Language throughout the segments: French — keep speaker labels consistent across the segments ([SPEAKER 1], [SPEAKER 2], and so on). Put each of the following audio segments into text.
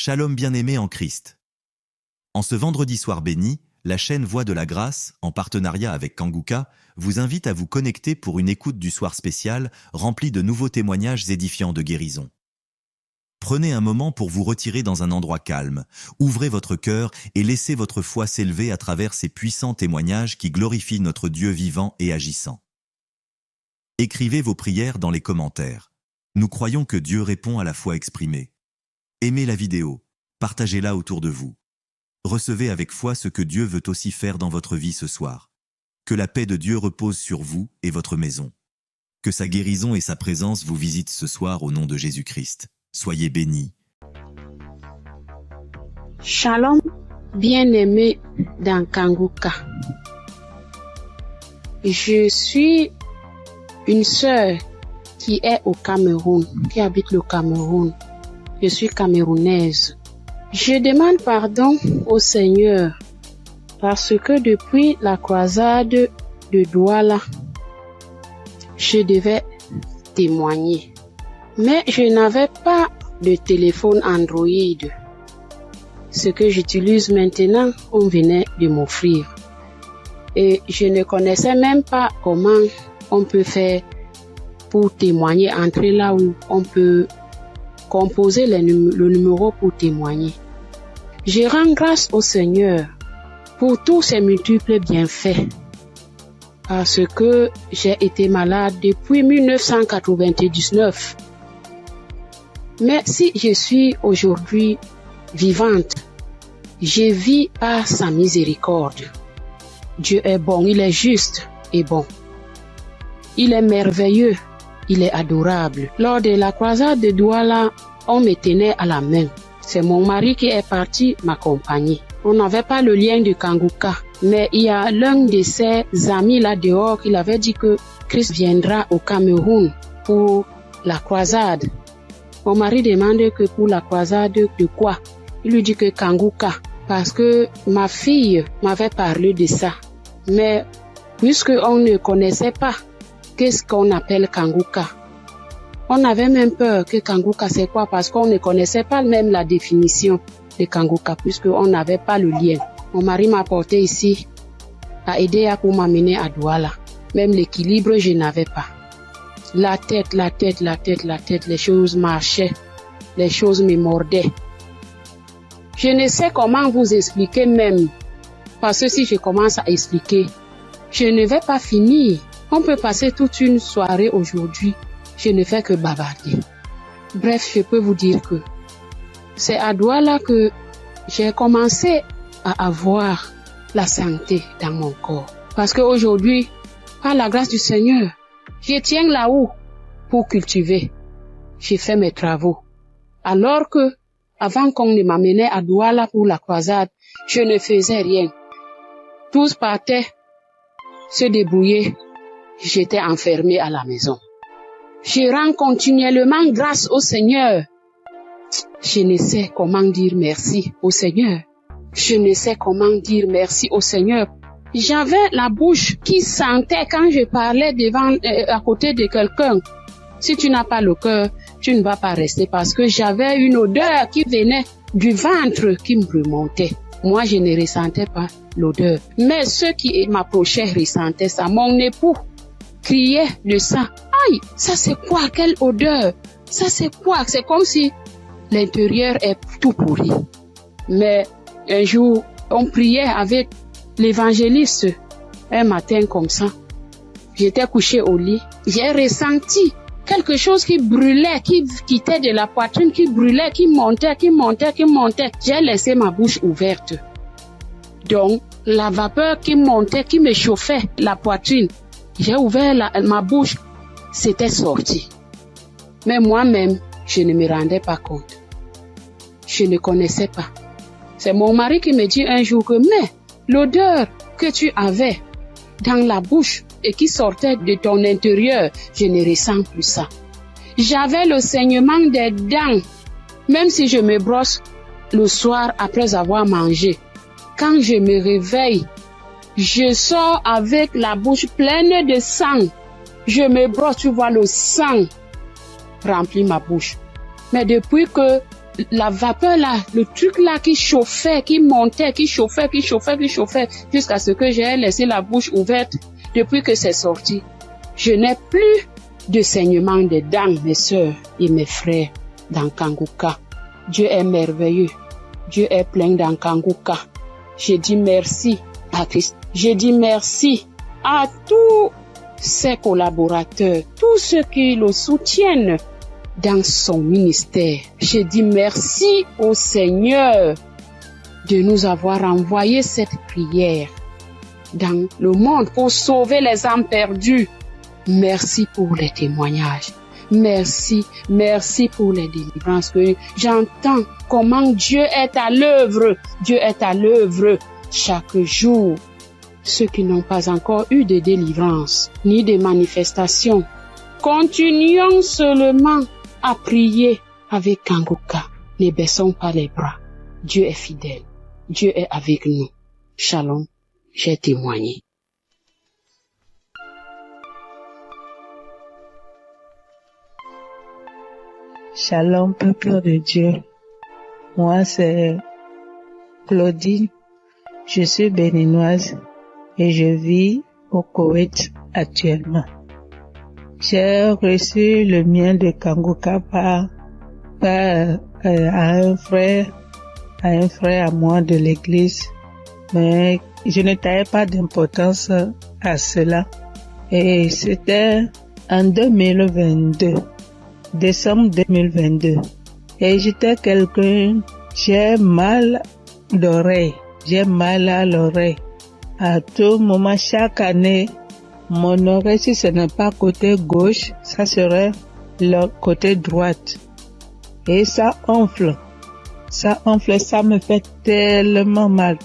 [SPEAKER 1] Shalom bien-aimés en Christ. En ce vendredi soir béni, la chaîne Voix de la Grâce, en partenariat avec Kanguka, vous invite à vous connecter pour une écoute du soir spécial remplie de nouveaux témoignages édifiants de guérison. Prenez un moment pour vous retirer dans un endroit calme, ouvrez votre cœur et laissez votre foi s'élever à travers ces puissants témoignages qui glorifient notre Dieu vivant et agissant. Écrivez vos prières dans les commentaires. Nous croyons que Dieu répond à la foi exprimée. Aimez la vidéo, partagez-la autour de vous. Recevez avec foi ce que Dieu veut aussi faire dans votre vie ce soir. Que la paix de Dieu repose sur vous et votre maison. Que sa guérison et sa présence vous visitent ce soir au nom de Jésus-Christ. Soyez bénis.
[SPEAKER 2] Shalom, bien-aimé dans Kanguka. Je suis une sœur qui est au Cameroun, qui habite le Cameroun. Je suis camerounaise. Je demande pardon au Seigneur parce que depuis la croisade de Douala, je devais témoigner. Mais je n'avais pas de téléphone Android. Ce que j'utilise maintenant, on venait de m'offrir. Et je ne connaissais même pas comment on peut faire pour témoigner, entrer là où on peut composer le numéro pour témoigner. Je rends grâce au Seigneur pour tous ses multiples bienfaits. Parce que j'ai été malade depuis 1999. Mais si je suis aujourd'hui vivante, je vis par sa miséricorde. Dieu est bon, il est juste et bon. Il est merveilleux, il est adorable. Lors de la croisade de Douala, on me tenait à la main. C'est mon mari qui est parti m'accompagner. On n'avait pas le lien de Kanguka, mais il y a l'un de ses amis là dehors qui avait dit que Christ viendra au Cameroun pour la croisade. Mon mari demande que pour la croisade de quoi? Il lui dit que Kanguka, parce que ma fille m'avait parlé de ça. Mais puisque on ne connaissait pas qu'est-ce qu'on appelle Kanguka, on avait même peur que Kanguka c'est quoi parce qu'on ne connaissait pas même la définition de Kanguka puisqu'on n'avait pas le lien. Mon mari m'a porté ici à aider pour m'amener à Douala. Même l'équilibre, je n'avais pas. La tête, les choses marchaient, les choses me mordaient. Je ne sais comment vous expliquer même, parce que si je commence à expliquer, je ne vais pas finir. On peut passer toute une soirée aujourd'hui, je ne fais que bavarder. Bref, je peux vous dire que c'est à Douala que j'ai commencé à avoir la santé dans mon corps. Parce qu'aujourd'hui, par la grâce du Seigneur, je tiens là-haut pour cultiver. J'ai fait mes travaux. Alors que, avant qu'on ne m'amenait à Douala pour la croisade, je ne faisais rien. Tous partaient se débrouiller. J'étais enfermée à la maison. Je rends continuellement grâce au Seigneur. Je ne sais comment dire merci au Seigneur. Je ne sais comment dire merci au Seigneur. J'avais la bouche qui sentait quand je parlais à côté de quelqu'un. Si tu n'as pas le cœur, tu ne vas pas rester parce que j'avais une odeur qui venait du ventre qui me remontait. Moi, je ne ressentais pas l'odeur. Mais ceux qui m'approchaient ressentaient ça. Mon époux criait de ça. Aïe, ça c'est quoi? Quelle odeur? Ça c'est quoi? C'est comme si l'intérieur est tout pourri. Mais un jour, on priait avec l'évangéliste. Un matin comme ça, j'étais couchée au lit. J'ai ressenti quelque chose qui brûlait, qui quittait de la poitrine, qui brûlait, qui montait. J'ai laissé ma bouche ouverte. Donc, la vapeur qui montait, qui me chauffait la poitrine, j'ai ouvert ma bouche, c'était sorti. Mais moi-même, je ne me rendais pas compte. Je ne connaissais pas. C'est mon mari qui me dit un jour que, mais l'odeur que tu avais dans la bouche et qui sortait de ton intérieur, je ne ressens plus ça. J'avais le saignement des dents, même si je me brosse le soir après avoir mangé. Quand je me réveille, je sors avec la bouche pleine de sang. Je me brosse, tu vois le sang remplit ma bouche. Mais depuis que la vapeur là, le truc là qui chauffait, qui montait, qui chauffait, jusqu'à ce que j'ai laissé la bouche ouverte. Depuis que c'est sorti, je n'ai plus de saignement des dents, mes sœurs et mes frères dans Kanguka. Dieu est merveilleux. Dieu est plein dans Kanguka. Je dis merci à Christ. Je dis merci à tous ses collaborateurs, tous ceux qui le soutiennent dans son ministère. Je dis merci au Seigneur de nous avoir envoyé cette prière dans le monde pour sauver les âmes perdues. Merci pour les témoignages. Merci pour les délivrances que j'entends comment Dieu est à l'œuvre. Dieu est à l'œuvre chaque jour. Ceux qui n'ont pas encore eu de délivrance ni de manifestation, continuons seulement à prier avec Kanguka. Ne baissons pas les bras. Dieu est fidèle. Dieu est avec nous. Shalom, j'ai témoigné.
[SPEAKER 3] Shalom, peuple de Dieu. Moi, c'est Claudine. Je suis béninoise et je vis au Koweït actuellement. J'ai reçu le mien de Kanguka par un frère à moi de l'église, mais je ne taillais pas d'importance à cela. Et c'était en 2022. Décembre 2022. Et j'étais quelqu'un, j'ai mal d'oreille. J'ai mal à l'oreille. À tout moment, chaque année, mon oreille, si ce n'est pas côté gauche, ça serait le côté droite. Et ça enfle. Ça me fait tellement mal.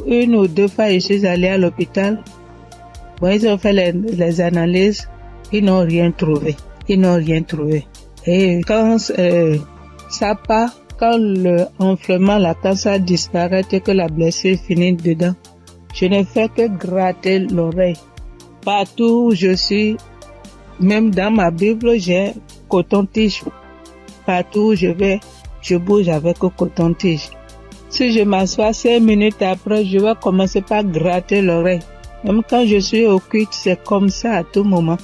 [SPEAKER 3] Une ou deux fois, je suis allée à l'hôpital. Bon, ils ont fait les analyses. Ils n'ont rien trouvé. Et quand ça part, quand le enflement, quand ça disparaît et que la blessure finit dedans, je ne fais que gratter l'oreille. Partout où je suis, même dans ma Bible, j'ai coton-tige. Partout où je vais, je bouge avec le coton-tige. Si je m'assois 5 minutes après, je vais commencer par gratter l'oreille. Même quand je suis au culte, c'est comme ça à tout moment.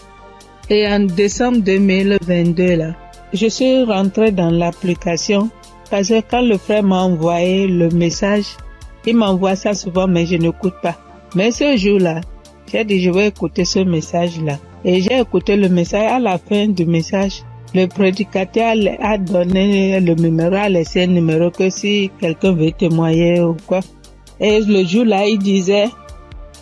[SPEAKER 3] Et en décembre 2022, là, je suis rentrée dans l'application parce que quand le frère m'a envoyé le message, il m'envoie ça souvent, mais je n'écoute pas. Mais ce jour-là, j'ai dit, je vais écouter ce message-là. Et j'ai écouté le message. À la fin du message, le prédicateur a donné le numéro, a laissé un numéro que si quelqu'un veut témoigner ou quoi. Et le jour-là, il disait,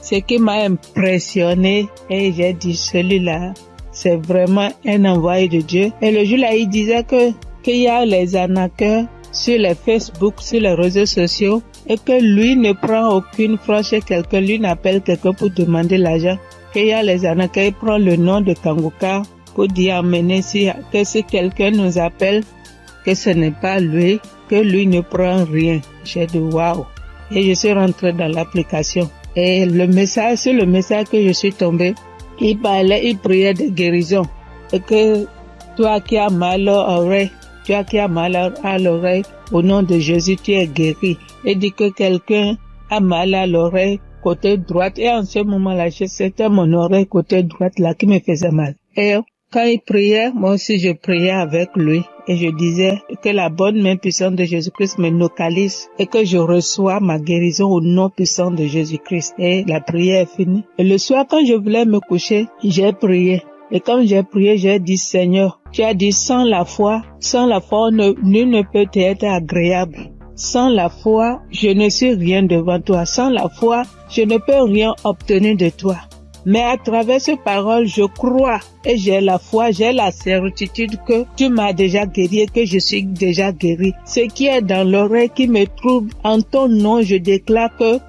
[SPEAKER 3] ce qui m'a impressionné, et j'ai dit, celui-là, c'est vraiment un envoyé de Dieu. Et le jour-là, il disait qu'il y a les arnaqueurs sur les Facebook, sur les réseaux sociaux, et que lui ne prend aucune franche chez quelqu'un, lui n'appelle quelqu'un pour demander l'argent. Qu'il y a les arnaqueurs, il prend le nom de Kanguka pour dire amener que si quelqu'un nous appelle, que ce n'est pas lui, que lui ne prend rien. J'ai dit waouh. Et je suis rentrée dans l'application. Et sur le message que je suis tombée, il priait de guérison. Et que toi qui as mal à l'oreille, au nom de Jésus, tu es guéri. Et dit que quelqu'un a mal à l'oreille, côté droite. Et en ce moment-là, c'était mon oreille côté droite là qui me faisait mal. Et quand il priait, moi aussi je priais avec lui. Et je disais que la bonne main puissante de Jésus-Christ me localise et que je reçois ma guérison au nom puissant de Jésus-Christ. Et la prière est finie. Et le soir, quand je voulais me coucher, j'ai prié. Et quand j'ai prié, j'ai dit, Seigneur, tu as dit, sans la foi, nul ne peut être agréable. Sans la foi, je ne suis rien devant toi. Sans la foi, je ne peux rien obtenir de toi. Mais à travers ces paroles, je crois et j'ai la foi, j'ai la certitude que tu m'as déjà guéri et que je suis déjà guéri. Ce qui est dans l'oreille qui me trouble, en ton nom, je déclare que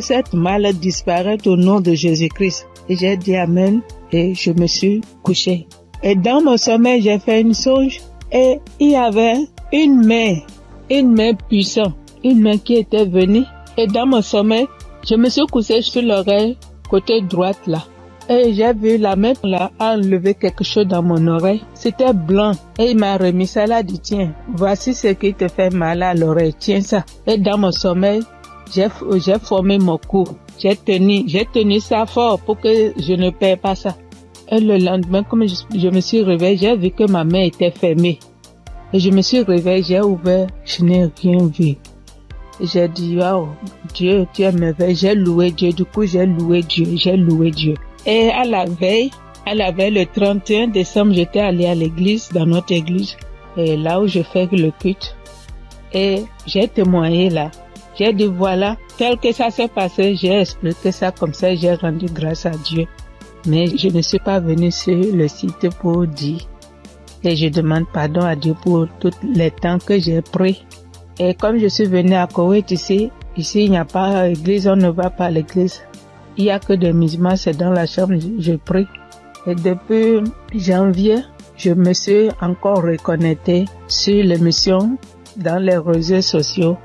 [SPEAKER 3] cette maladie disparaît au nom de Jésus-Christ. Et j'ai dit Amen et je me suis couché. Et dans mon sommeil, j'ai fait une songe et il y avait une main puissante, une main qui était venue. Et dans mon sommeil, je me suis couché sur l'oreille côté droite là. Et j'ai vu la main là a enlevé quelque chose dans mon oreille. C'était blanc. Et il m'a remis ça là, dit tiens, voici ce qui te fait mal à l'oreille, tiens ça. Et dans mon sommeil, j'ai formé mon cou. J'ai tenu ça fort pour que je ne perds pas ça. Et le lendemain, comme je me suis réveillée, j'ai vu que ma main était fermée. Et je me suis réveillée, j'ai ouvert, je n'ai rien vu. Et j'ai dit, wow, Dieu, tu es merveilleux. J'ai loué Dieu, du coup j'ai loué Dieu. Et à la veille, le 31 décembre, j'étais allée à l'église, dans notre église, et là où je fais le culte. Et j'ai témoigné là. J'ai dit voilà, tel que ça s'est passé, j'ai expliqué ça comme ça, j'ai rendu grâce à Dieu. Mais je ne suis pas venue sur le site pour dire. Et je demande pardon à Dieu pour tous les temps que j'ai pris. Et comme je suis venue à Koweït ici il n'y a pas d'église, on ne va pas à l'église. Il n'y a que des musulmans, c'est dans la chambre, je prie. Et depuis janvier, je me suis encore reconnectée sur l'émission dans les réseaux sociaux.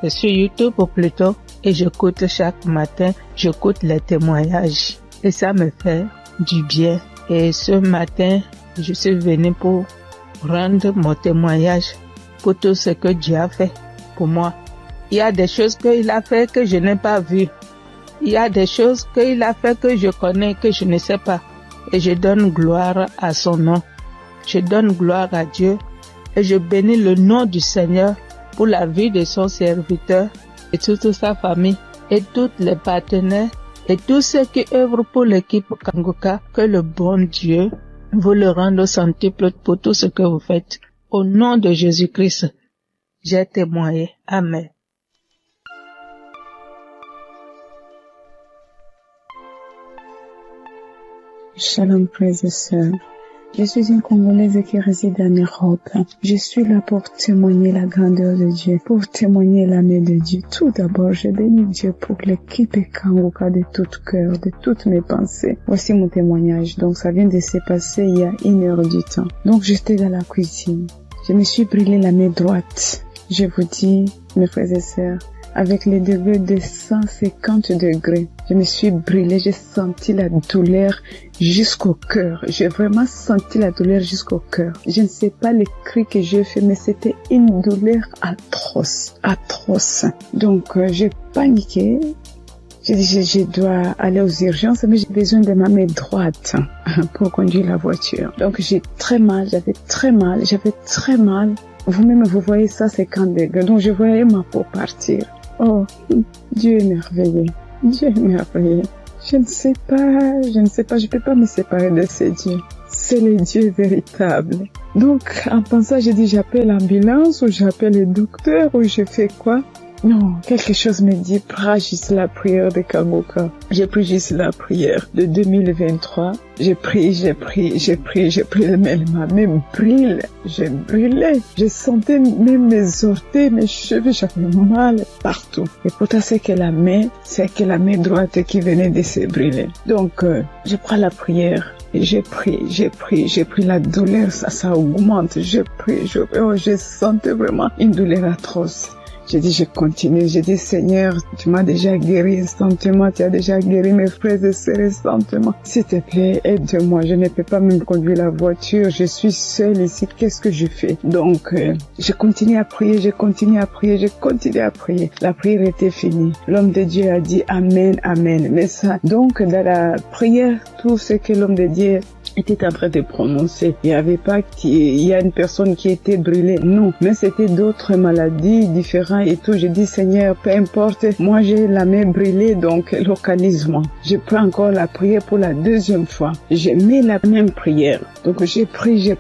[SPEAKER 3] Et sur YouTube plutôt. Et j'écoute chaque matin, j'écoute les témoignages. Et ça me fait du bien. Et ce matin, je suis venue pour rendre mon témoignage pour tout ce que Dieu a fait pour moi. Il y a des choses qu'il a fait que je n'ai pas vues. Il y a des choses qu'il a fait que je connais, que je ne sais pas. Et je donne gloire à son nom. Je donne gloire à Dieu. Et je bénis le nom du Seigneur pour la vie de son serviteur et toute sa famille et tous les partenaires et tous ceux qui œuvrent pour l'équipe Kangoka. Que le bon Dieu vous le rende au centuple pour tout ce que vous faites. Au nom de Jésus-Christ, j'ai témoigné. Amen.
[SPEAKER 4] Shalom, frères et sœurs. Je suis une Congolaise qui réside en Europe. Je suis là pour témoigner la grandeur de Dieu, pour témoigner la main de Dieu. Tout d'abord, je bénis Dieu pour l'équipe Kangoka de tout cœur, de toutes mes pensées. Voici mon témoignage. Donc, ça vient de se passer il y a 1 heure du temps. Donc, j'étais dans la cuisine. Je me suis brûlé la main droite. Je vous dis, mes frères et sœurs, avec les degrés de 150 degrés. Je me suis brûlée, j'ai senti la douleur jusqu'au cœur. J'ai vraiment senti la douleur jusqu'au cœur. Je ne sais pas les cris que j'ai fait, mais c'était une douleur atroce. Donc, j'ai paniqué. J'ai dit, je dois aller aux urgences, mais j'ai besoin de ma main droite pour conduire la voiture. Donc, j'avais très mal. Vous-même, vous voyez ça, 50 degrés. Donc, je voyais ma peau partir. Oh, Dieu est merveilleux. Je ne sais pas, je peux pas me séparer de ce Dieu. C'est le Dieu véritable. Donc, en pensant, j'ai dit, j'appelle l'ambulance ou j'appelle le docteur ou je fais quoi? Non, quelque chose me dit, prends juste la prière de Kangoka. J'ai pris juste la prière de 2023. J'ai pris, mais ma main brûle. J'ai brûlé. Je sentais même mes orteils, mes cheveux, j'avais mal partout. Et pourtant, c'est que la main droite qui venait de se brûler. Donc, je prends la prière. Et j'ai pris la douleur, ça augmente. Je sentais vraiment une douleur atroce. J'ai dit, je continue. J'ai dit, Seigneur, tu m'as déjà guéri instantanément. Tu as déjà guéri mes frères et sœurs instantanément. S'il te plaît, aide-moi. Je ne peux pas même conduire la voiture. Je suis seule ici. Qu'est-ce que je fais? Donc, je continue à prier. La prière était finie. L'homme de Dieu a dit Amen, Amen. Mais ça, donc, dans la prière, tout ce que l'homme de Dieu était en train de prononcer. Il n'y avait pas il y a une personne qui était brûlée. Non. Mais c'était d'autres maladies différentes et tout. J'ai dit, Seigneur, peu importe. Moi, j'ai la main brûlée, donc localise-moi. Je prends encore la prière pour la deuxième fois. Je mets la même prière. Donc, j'ai pris.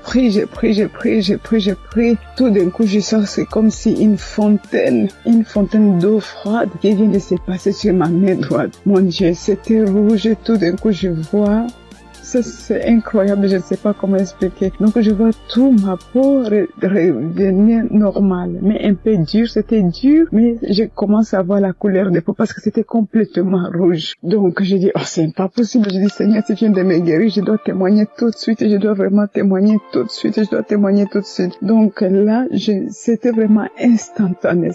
[SPEAKER 4] Tout d'un coup, je sens, c'est comme si une fontaine d'eau froide qui vient de se passer sur ma main droite. Mon Dieu, c'était rouge. Tout d'un coup, je vois. Ça, c'est incroyable, je ne sais pas comment expliquer. Donc, je vois tout ma peau revenir normale, mais un peu dur. C'était dur, mais je commence à voir la couleur de peau parce que c'était complètement rouge. Donc, je dis, oh, c'est pas possible. Je dis, Seigneur, si tu viens de me guérir, je dois témoigner tout de suite. Je dois vraiment témoigner tout de suite. Donc, là, c'était vraiment instantané.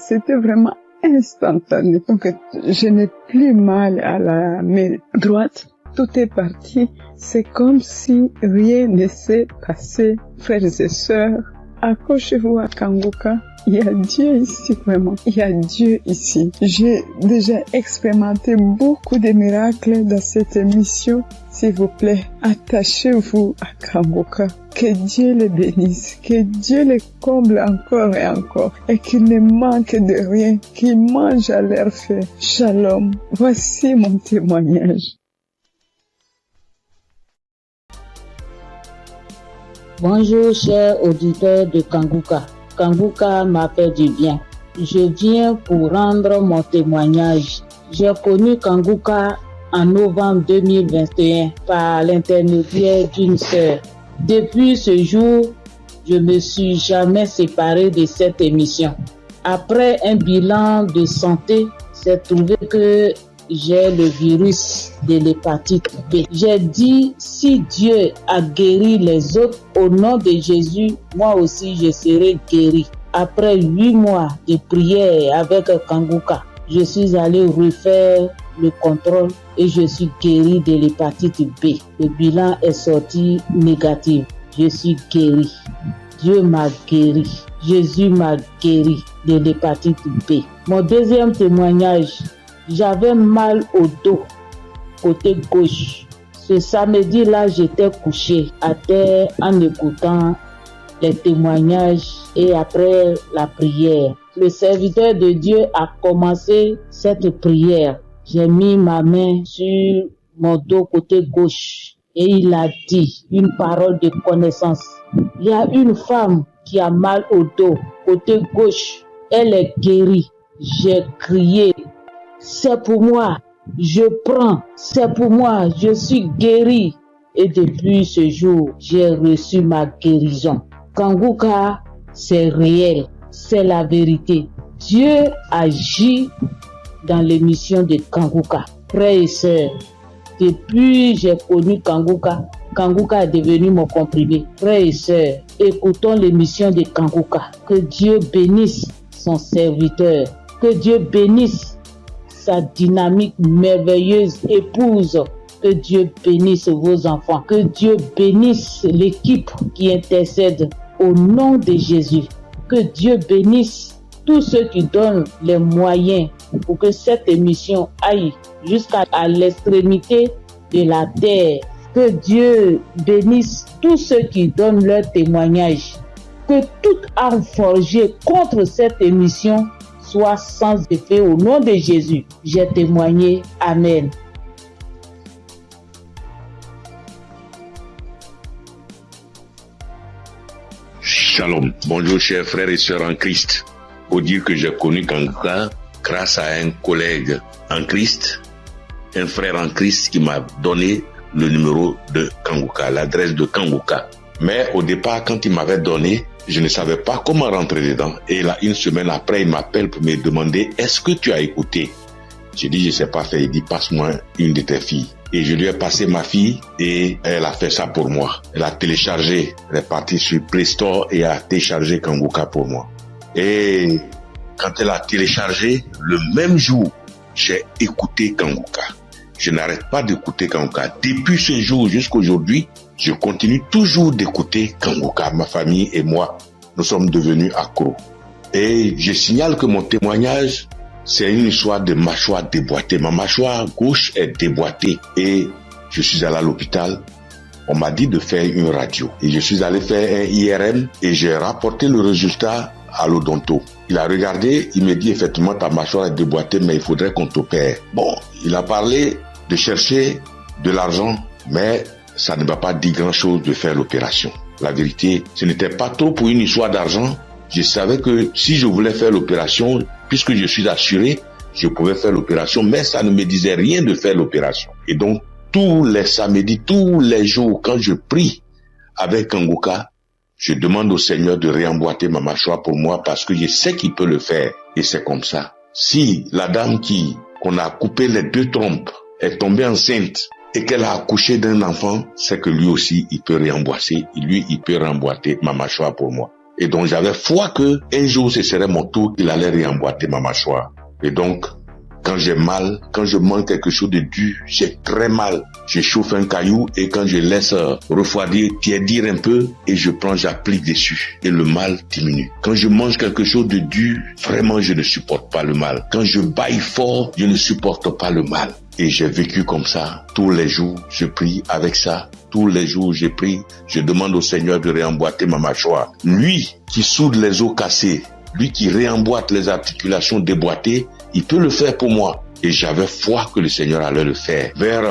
[SPEAKER 4] Donc, je n'ai plus mal à la main droite. tout est parti. C'est comme si rien ne s'est passé. Frères et sœurs, accrochez-vous à Kanguka. Il y a Dieu ici, vraiment. Il y a Dieu ici. J'ai déjà expérimenté beaucoup de miracles dans cette émission. S'il vous plaît, attachez-vous à Kanguka. Que Dieu les bénisse, que Dieu les comble encore et encore, et qu'il ne manque de rien, qu'il mange à leur faim. Shalom. Voici mon témoignage.
[SPEAKER 5] Bonjour, chers auditeurs de Kanguka. Kanguka m'a fait du bien. Je viens pour rendre mon témoignage. J'ai connu Kanguka en novembre 2021 par l'intermédiaire d'une sœur. Depuis ce jour, je ne me suis jamais séparé de cette émission. Après un bilan de santé, c'est trouvé que j'ai le virus de l'hépatite B. J'ai dit, si Dieu a guéri les autres, au nom de Jésus, moi aussi je serai guéri. Après 8 mois de prière avec Kanguka, je suis allé refaire le contrôle et je suis guéri de l'hépatite B. Le bilan est sorti négatif. Je suis guéri. Dieu m'a guéri. Jésus m'a guéri de l'hépatite B. Mon deuxième témoignage, j'avais mal au dos, côté gauche. Ce samedi-là, j'étais couché à terre en écoutant les témoignages et après la prière. Le serviteur de Dieu a commencé cette prière. J'ai mis ma main sur mon dos côté gauche et il a dit une parole de connaissance. Il y a une femme qui a mal au dos côté gauche. Elle est guérie. J'ai crié. C'est pour moi, je prends, c'est pour moi, je suis guéri. Et depuis ce jour, j'ai reçu ma guérison. Kanguka, c'est réel, c'est la vérité. Dieu agit dans l'émission de Kanguka. Frères et sœurs, depuis j'ai connu Kanguka, Kanguka est devenu mon comprimé. Frères et sœurs, écoutons l'émission de Kanguka. Que Dieu bénisse son serviteur, que Dieu bénisse sa dynamique merveilleuse épouse. Que Dieu bénisse vos enfants. Que Dieu bénisse l'équipe qui intercède au nom de Jésus. Que Dieu bénisse tous ceux qui donnent les moyens pour que cette émission aille jusqu'à l'extrémité de la terre. Que Dieu bénisse tous ceux qui donnent leur témoignage. Que toute arme forgée contre cette émission soit sans effet au nom de Jésus. J'ai témoigné. Amen.
[SPEAKER 6] Shalom. Bonjour chers frères et sœurs en Christ. Pour dire que j'ai connu Kanguka grâce à un collègue en Christ, un frère en Christ qui m'a donné le numéro de Kanguka, l'adresse de Kanguka. Mais au départ, quand il m'avait donné, je ne savais pas comment rentrer dedans. Et là, une semaine après, il m'appelle pour me demander « Est-ce que tu as écouté ?» J'ai dit « Je ne sais pas faire ». Il dit « Passe-moi une de tes filles ». Et je lui ai passé ma fille et elle a fait ça pour moi. Elle a téléchargé, elle est partie sur Play Store et a téléchargé Kanguka pour moi. Et quand elle a téléchargé, le même jour, j'ai écouté Kanguka. Je n'arrête pas d'écouter Kanguka. Depuis ce jour jusqu'à aujourd'hui, je continue toujours d'écouter Kanguka. Ma famille et moi, nous sommes devenus accros. Et je signale que mon témoignage, c'est une histoire de mâchoire déboîtée. Ma mâchoire gauche est déboîtée et je suis allé à l'hôpital. On m'a dit de faire une radio. Et je suis allé faire un IRM et j'ai rapporté le résultat à l'odonto. Il a regardé, il me dit effectivement ta mâchoire est déboîtée mais il faudrait qu'on t'opère. Bon, il a parlé de chercher de l'argent mais ça ne m'a pas dit grand chose de faire l'opération. La vérité, ce n'était pas trop pour une histoire d'argent. Je savais que si je voulais faire l'opération, puisque je suis assuré, je pouvais faire l'opération, mais ça ne me disait rien de faire l'opération. Et donc, tous les samedis, tous les jours, quand je prie avec Kanguka, je demande au Seigneur de réemboîter ma mâchoire pour moi parce que je sais qu'il peut le faire. Et c'est comme ça. Si la dame qu'on a coupé les 2 trompes est tombée enceinte et qu'elle a accouché d'un enfant, c'est que lui aussi, il peut réemboîter. Lui, il peut réemboîter ma mâchoire pour moi. Et donc, j'avais foi que un jour, ce serait mon tour, il allait réemboîter ma mâchoire. Et donc, Quand j'ai mal, quand je mange quelque chose de dur, j'ai très mal. Je chauffe un caillou et quand je laisse refroidir, tiédir un peu et j'applique dessus et le mal diminue. Quand je mange quelque chose de dur, vraiment je ne supporte pas le mal. Quand je bâille fort, je ne supporte pas le mal. Et j'ai vécu comme ça. Tous les jours, je prie avec ça. Tous les jours, je prie. Je demande au Seigneur de réemboîter ma mâchoire. Lui qui soude les os cassés, lui qui réemboîte les articulations déboîtées, il peut le faire pour moi. Et j'avais foi que le Seigneur allait le faire. Vers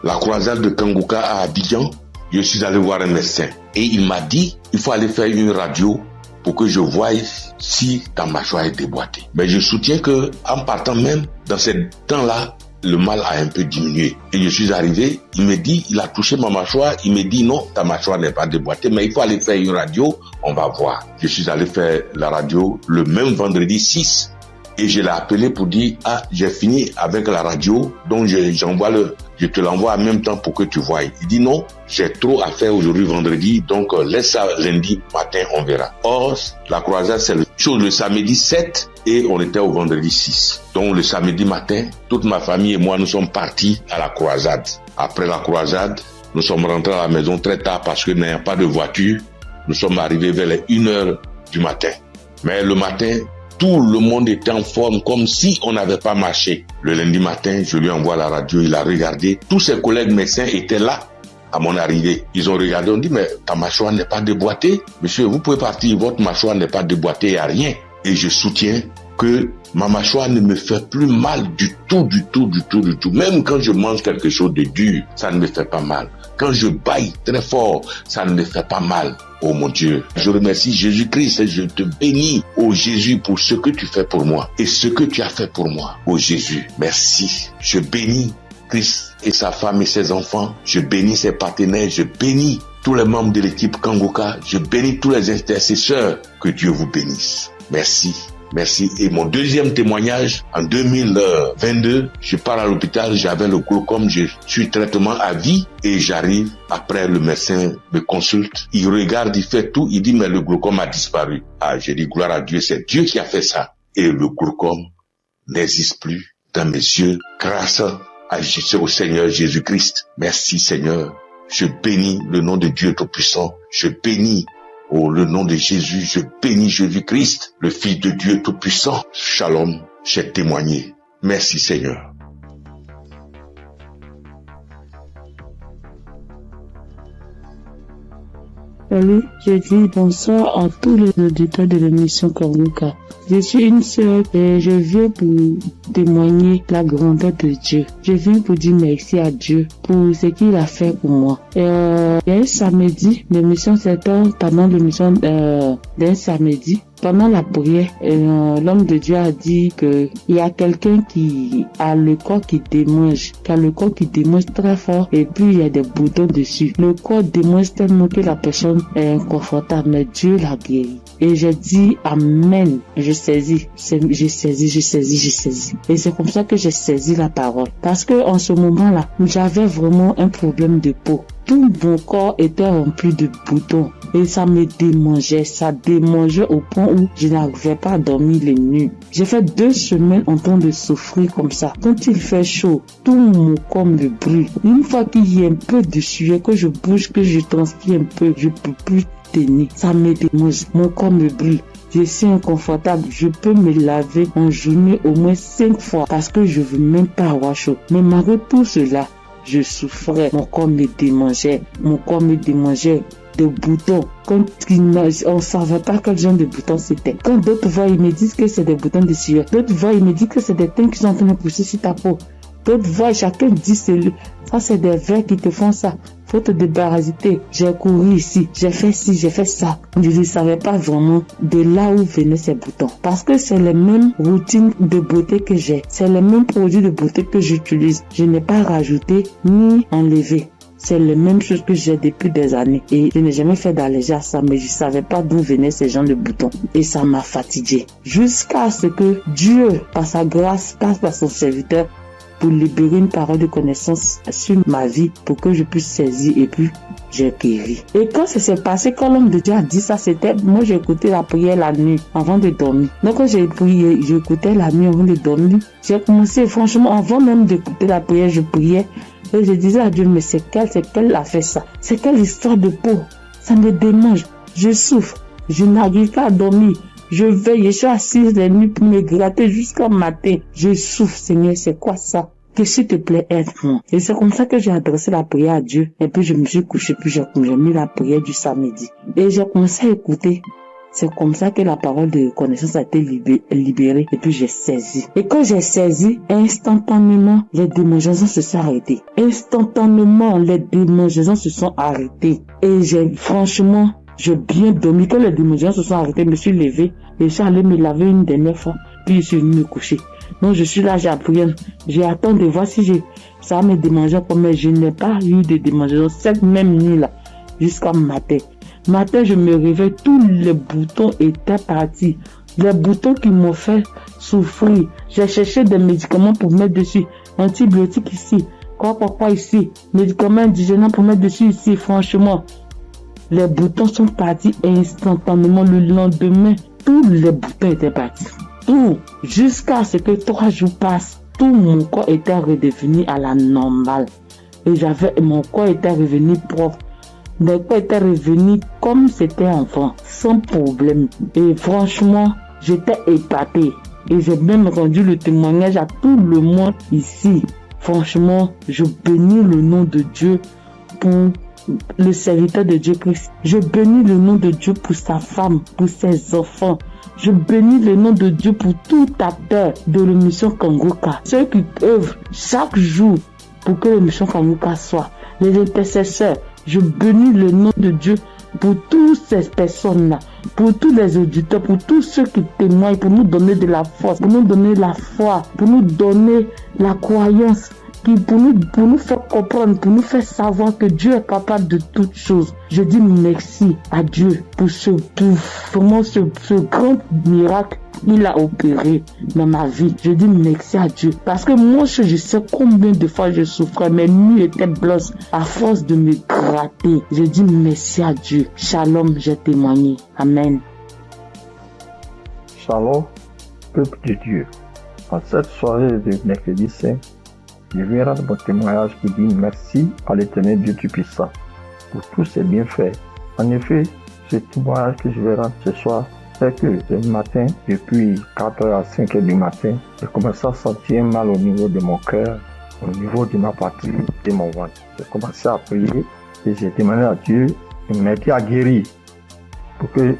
[SPEAKER 6] la croisade de Kanguka à Abidjan, je suis allé voir un médecin. Et il m'a dit, il faut aller faire une radio pour que je voie si ta mâchoire est déboîtée. Mais je soutiens que en partant même, dans ce temps-là, le mal a un peu diminué. Et je suis arrivé, il me dit, il a touché ma mâchoire, il me dit non, ta mâchoire n'est pas déboîtée, mais il faut aller faire une radio, on va voir. Je suis allé faire la radio le même vendredi 6. Et je l'ai appelé pour dire, j'ai fini avec la radio, donc je te l'envoie en même temps pour que tu voies. Il dit non, j'ai trop à faire aujourd'hui vendredi, donc laisse ça lundi matin, on verra. Or, la croisade, c'est le samedi 7 et on était au vendredi 6. Donc le samedi matin, toute ma famille et moi, nous sommes partis à la croisade. Après la croisade, nous sommes rentrés à la maison très tard parce que n'ayant pas de voiture, nous sommes arrivés vers les 1h du matin. Mais le matin, tout le monde était en forme comme si on n'avait pas marché. Le lundi matin, je lui envoie la radio, il a regardé. Tous ses collègues médecins étaient là à mon arrivée. Ils ont regardé, on dit, mais ta mâchoire n'est pas déboîtée. Monsieur, vous pouvez partir, votre mâchoire n'est pas déboîtée, il n'y a rien. Et je soutiens que ma mâchoire ne me fait plus mal du tout. Même quand je mange quelque chose de dur, ça ne me fait pas mal. Quand je bâille très fort, ça ne me fait pas mal. Oh mon Dieu, je remercie Jésus-Christ et je te bénis, oh Jésus, pour ce que tu fais pour moi et ce que tu as fait pour moi. Oh Jésus, merci. Je bénis Christ et sa femme et ses enfants. Je bénis ses partenaires. Je bénis tous les membres de l'équipe Kanguka. Je bénis tous les intercesseurs. Que Dieu vous bénisse. Merci. Merci. Et mon deuxième témoignage, en 2022, je pars à l'hôpital, j'avais le glaucome, je suis traitement à vie et j'arrive, après le médecin me consulte, il regarde, il fait tout, il dit mais le glaucome a disparu. J'ai dit gloire à Dieu, c'est Dieu qui a fait ça. Et le glaucome n'existe plus dans mes yeux grâce au Seigneur Jésus-Christ. Merci Seigneur. Je bénis le nom de Dieu Tout-Puissant. Je bénis le nom de Jésus, je bénis Jésus-Christ, le Fils de Dieu Tout-Puissant. Shalom, j'ai témoigné. Merci Seigneur.
[SPEAKER 3] Salut, je dis bonsoir à tous les auditeurs de l'émission Kanguka. Je suis une sœur et je viens pour témoigner la grandeur de Dieu. Je viens pour dire merci à Dieu pour ce qu'il a fait pour moi. Il y a un samedi, l'émission s'étend pendant l'émission d'un samedi. Pendant la prière, l'homme de Dieu a dit que il y a quelqu'un qui a le corps qui démange, très fort et puis il y a des boutons dessus. Le corps démange tellement que la personne est inconfortable, mais Dieu l'a guéri. Et j'ai dit amen. Je saisis. Et c'est comme ça que j'ai saisi la parole. Parce que en ce moment-là, j'avais vraiment un problème de peau. Tout mon corps était rempli de boutons et ça me démangeait. Ça démangeait au point où je n'arrivais pas à dormir les nuits. J'ai fait 2 semaines en train de souffrir comme ça. Quand il fait chaud, tout mon corps me brûle. Une fois qu'il y a un peu de sueur, que je bouge, que je transpire un peu, je peux plus tenir. Ça me démange. Mon corps me brûle. Je suis inconfortable. Je peux me laver en journée au moins 5 fois parce que je veux même pas avoir chaud. Mais malgré tout cela, je souffrais, mon corps me démangeait de boutons. Quand on ne savait pas quel genre de boutons c'était. Quand d'autres voient, ils me disent que c'est des boutons de sueur. D'autres voient, ils me disent que c'est des teintes qui sont en train de pousser sur ta peau. D'autres voient, chacun dit ça c'est des vers qui te font ça. Faut te débarrasser. J'ai couru ici, j'ai fait ci, j'ai fait ça. Je ne savais pas vraiment de là où venaient ces boutons. Parce que c'est les mêmes routines de beauté que j'ai. C'est les mêmes produits de beauté que j'utilise. Je n'ai pas rajouté ni enlevé. C'est les mêmes choses que j'ai depuis des années. Et je n'ai jamais fait d'allergie à ça, mais je ne savais pas d'où venaient ces gens de boutons. Et ça m'a fatigué. Jusqu'à ce que Dieu, par sa grâce, passe par son serviteur,
[SPEAKER 7] pour libérer une parole de connaissance sur ma vie pour que je puisse saisir et puis j'ai guéri. Et quand ça s'est passé, quand l'homme de Dieu a dit ça, c'était, moi j'ai écouté la prière la nuit avant de dormir. Donc quand j'ai prié, j'écoutais la nuit avant de dormir. J'ai commencé, franchement, avant même d'écouter la prière, je priais. Et je disais à Dieu, mais c'est quelle a fait ça? C'est quelle histoire de peau? Ça me démange. Je souffre. Je n'arrive pas à dormir. Je veille, je suis assise les nuits pour me gratter jusqu'au matin. Je souffre, Seigneur, c'est quoi ça? Que s'il te plaît, aide-moi. Et c'est comme ça que j'ai adressé la prière à Dieu. Et puis je me suis couché, puis j'ai mis la prière du samedi. Et j'ai commencé à écouter. C'est comme ça que la parole de connaissance a été libérée. Et puis j'ai saisi. Et quand j'ai saisi, instantanément, les démangeaisons se sont arrêtées. Instantanément, les démangeaisons se sont arrêtées. Et franchement, j'ai bien dormi. Quand les démangeaisons se sont arrêtées, je me suis levé. Et je suis allé me laver une dernière fois. Puis je suis venu me coucher. Donc je suis là, j'ai appris. J'ai attendu de voir si ça va me démanger. Mais je n'ai pas eu de démangeaisons cette même nuit-là. Jusqu'au matin. Matin, je me réveille, tous les boutons étaient partis. Les boutons qui m'ont fait souffrir. J'ai cherché des médicaments pour mettre dessus. Antibiotiques ici. Quoi ici. Médicaments indigènes pour mettre dessus ici. Franchement, les boutons sont partis instantanément. Le lendemain, tous les boutons étaient partis. Tout. Jusqu'à ce que 3 jours passent. Tout mon corps était redevenu à la normale. Et mon corps était revenu propre. Mon corps était revenu comme c'était enfant, sans problème. Et franchement, j'étais épatée. Et j'ai même rendu le témoignage à tout le monde ici. Franchement, je bénis le nom de Dieu pour le serviteur de Dieu Christ. Je bénis le nom de Dieu pour sa femme, pour ses enfants. Je bénis le nom de Dieu pour tout acteur de l'émission Kanguka. Ceux qui œuvrent chaque jour pour que l'émission Kanguka soit. Les intercesseurs. Je bénis le nom de Dieu pour toutes ces personnes-là, pour tous les auditeurs, pour tous ceux qui témoignent, pour nous donner de la force, pour nous donner la foi, pour nous donner la croyance, pour nous faire comprendre, pour nous faire savoir que Dieu est capable de toutes choses. Je dis merci à Dieu pour ce grand miracle qu'il a opéré dans ma vie. Je dis merci à Dieu. Parce que moi, je sais combien de fois je souffrais. Mes nuits étaient blanches à force de me gratter. Je dis merci à Dieu. Shalom, j'ai témoigné. Amen.
[SPEAKER 8] Shalom, peuple de Dieu. En cette soirée de mercredi saint, je viens rendre mon témoignage qui dit merci à l'Éternel Dieu Tout-Puissant pour tous ses bienfaits. En effet, ce témoignage que je vais rendre ce soir, c'est que ce matin, depuis 4h à 5h du matin, j'ai commencé à sentir mal au niveau de mon cœur, au niveau de ma patrie, de mon ventre. J'ai commencé à prier et j'ai demandé à Dieu de m'aider à guérir pour que,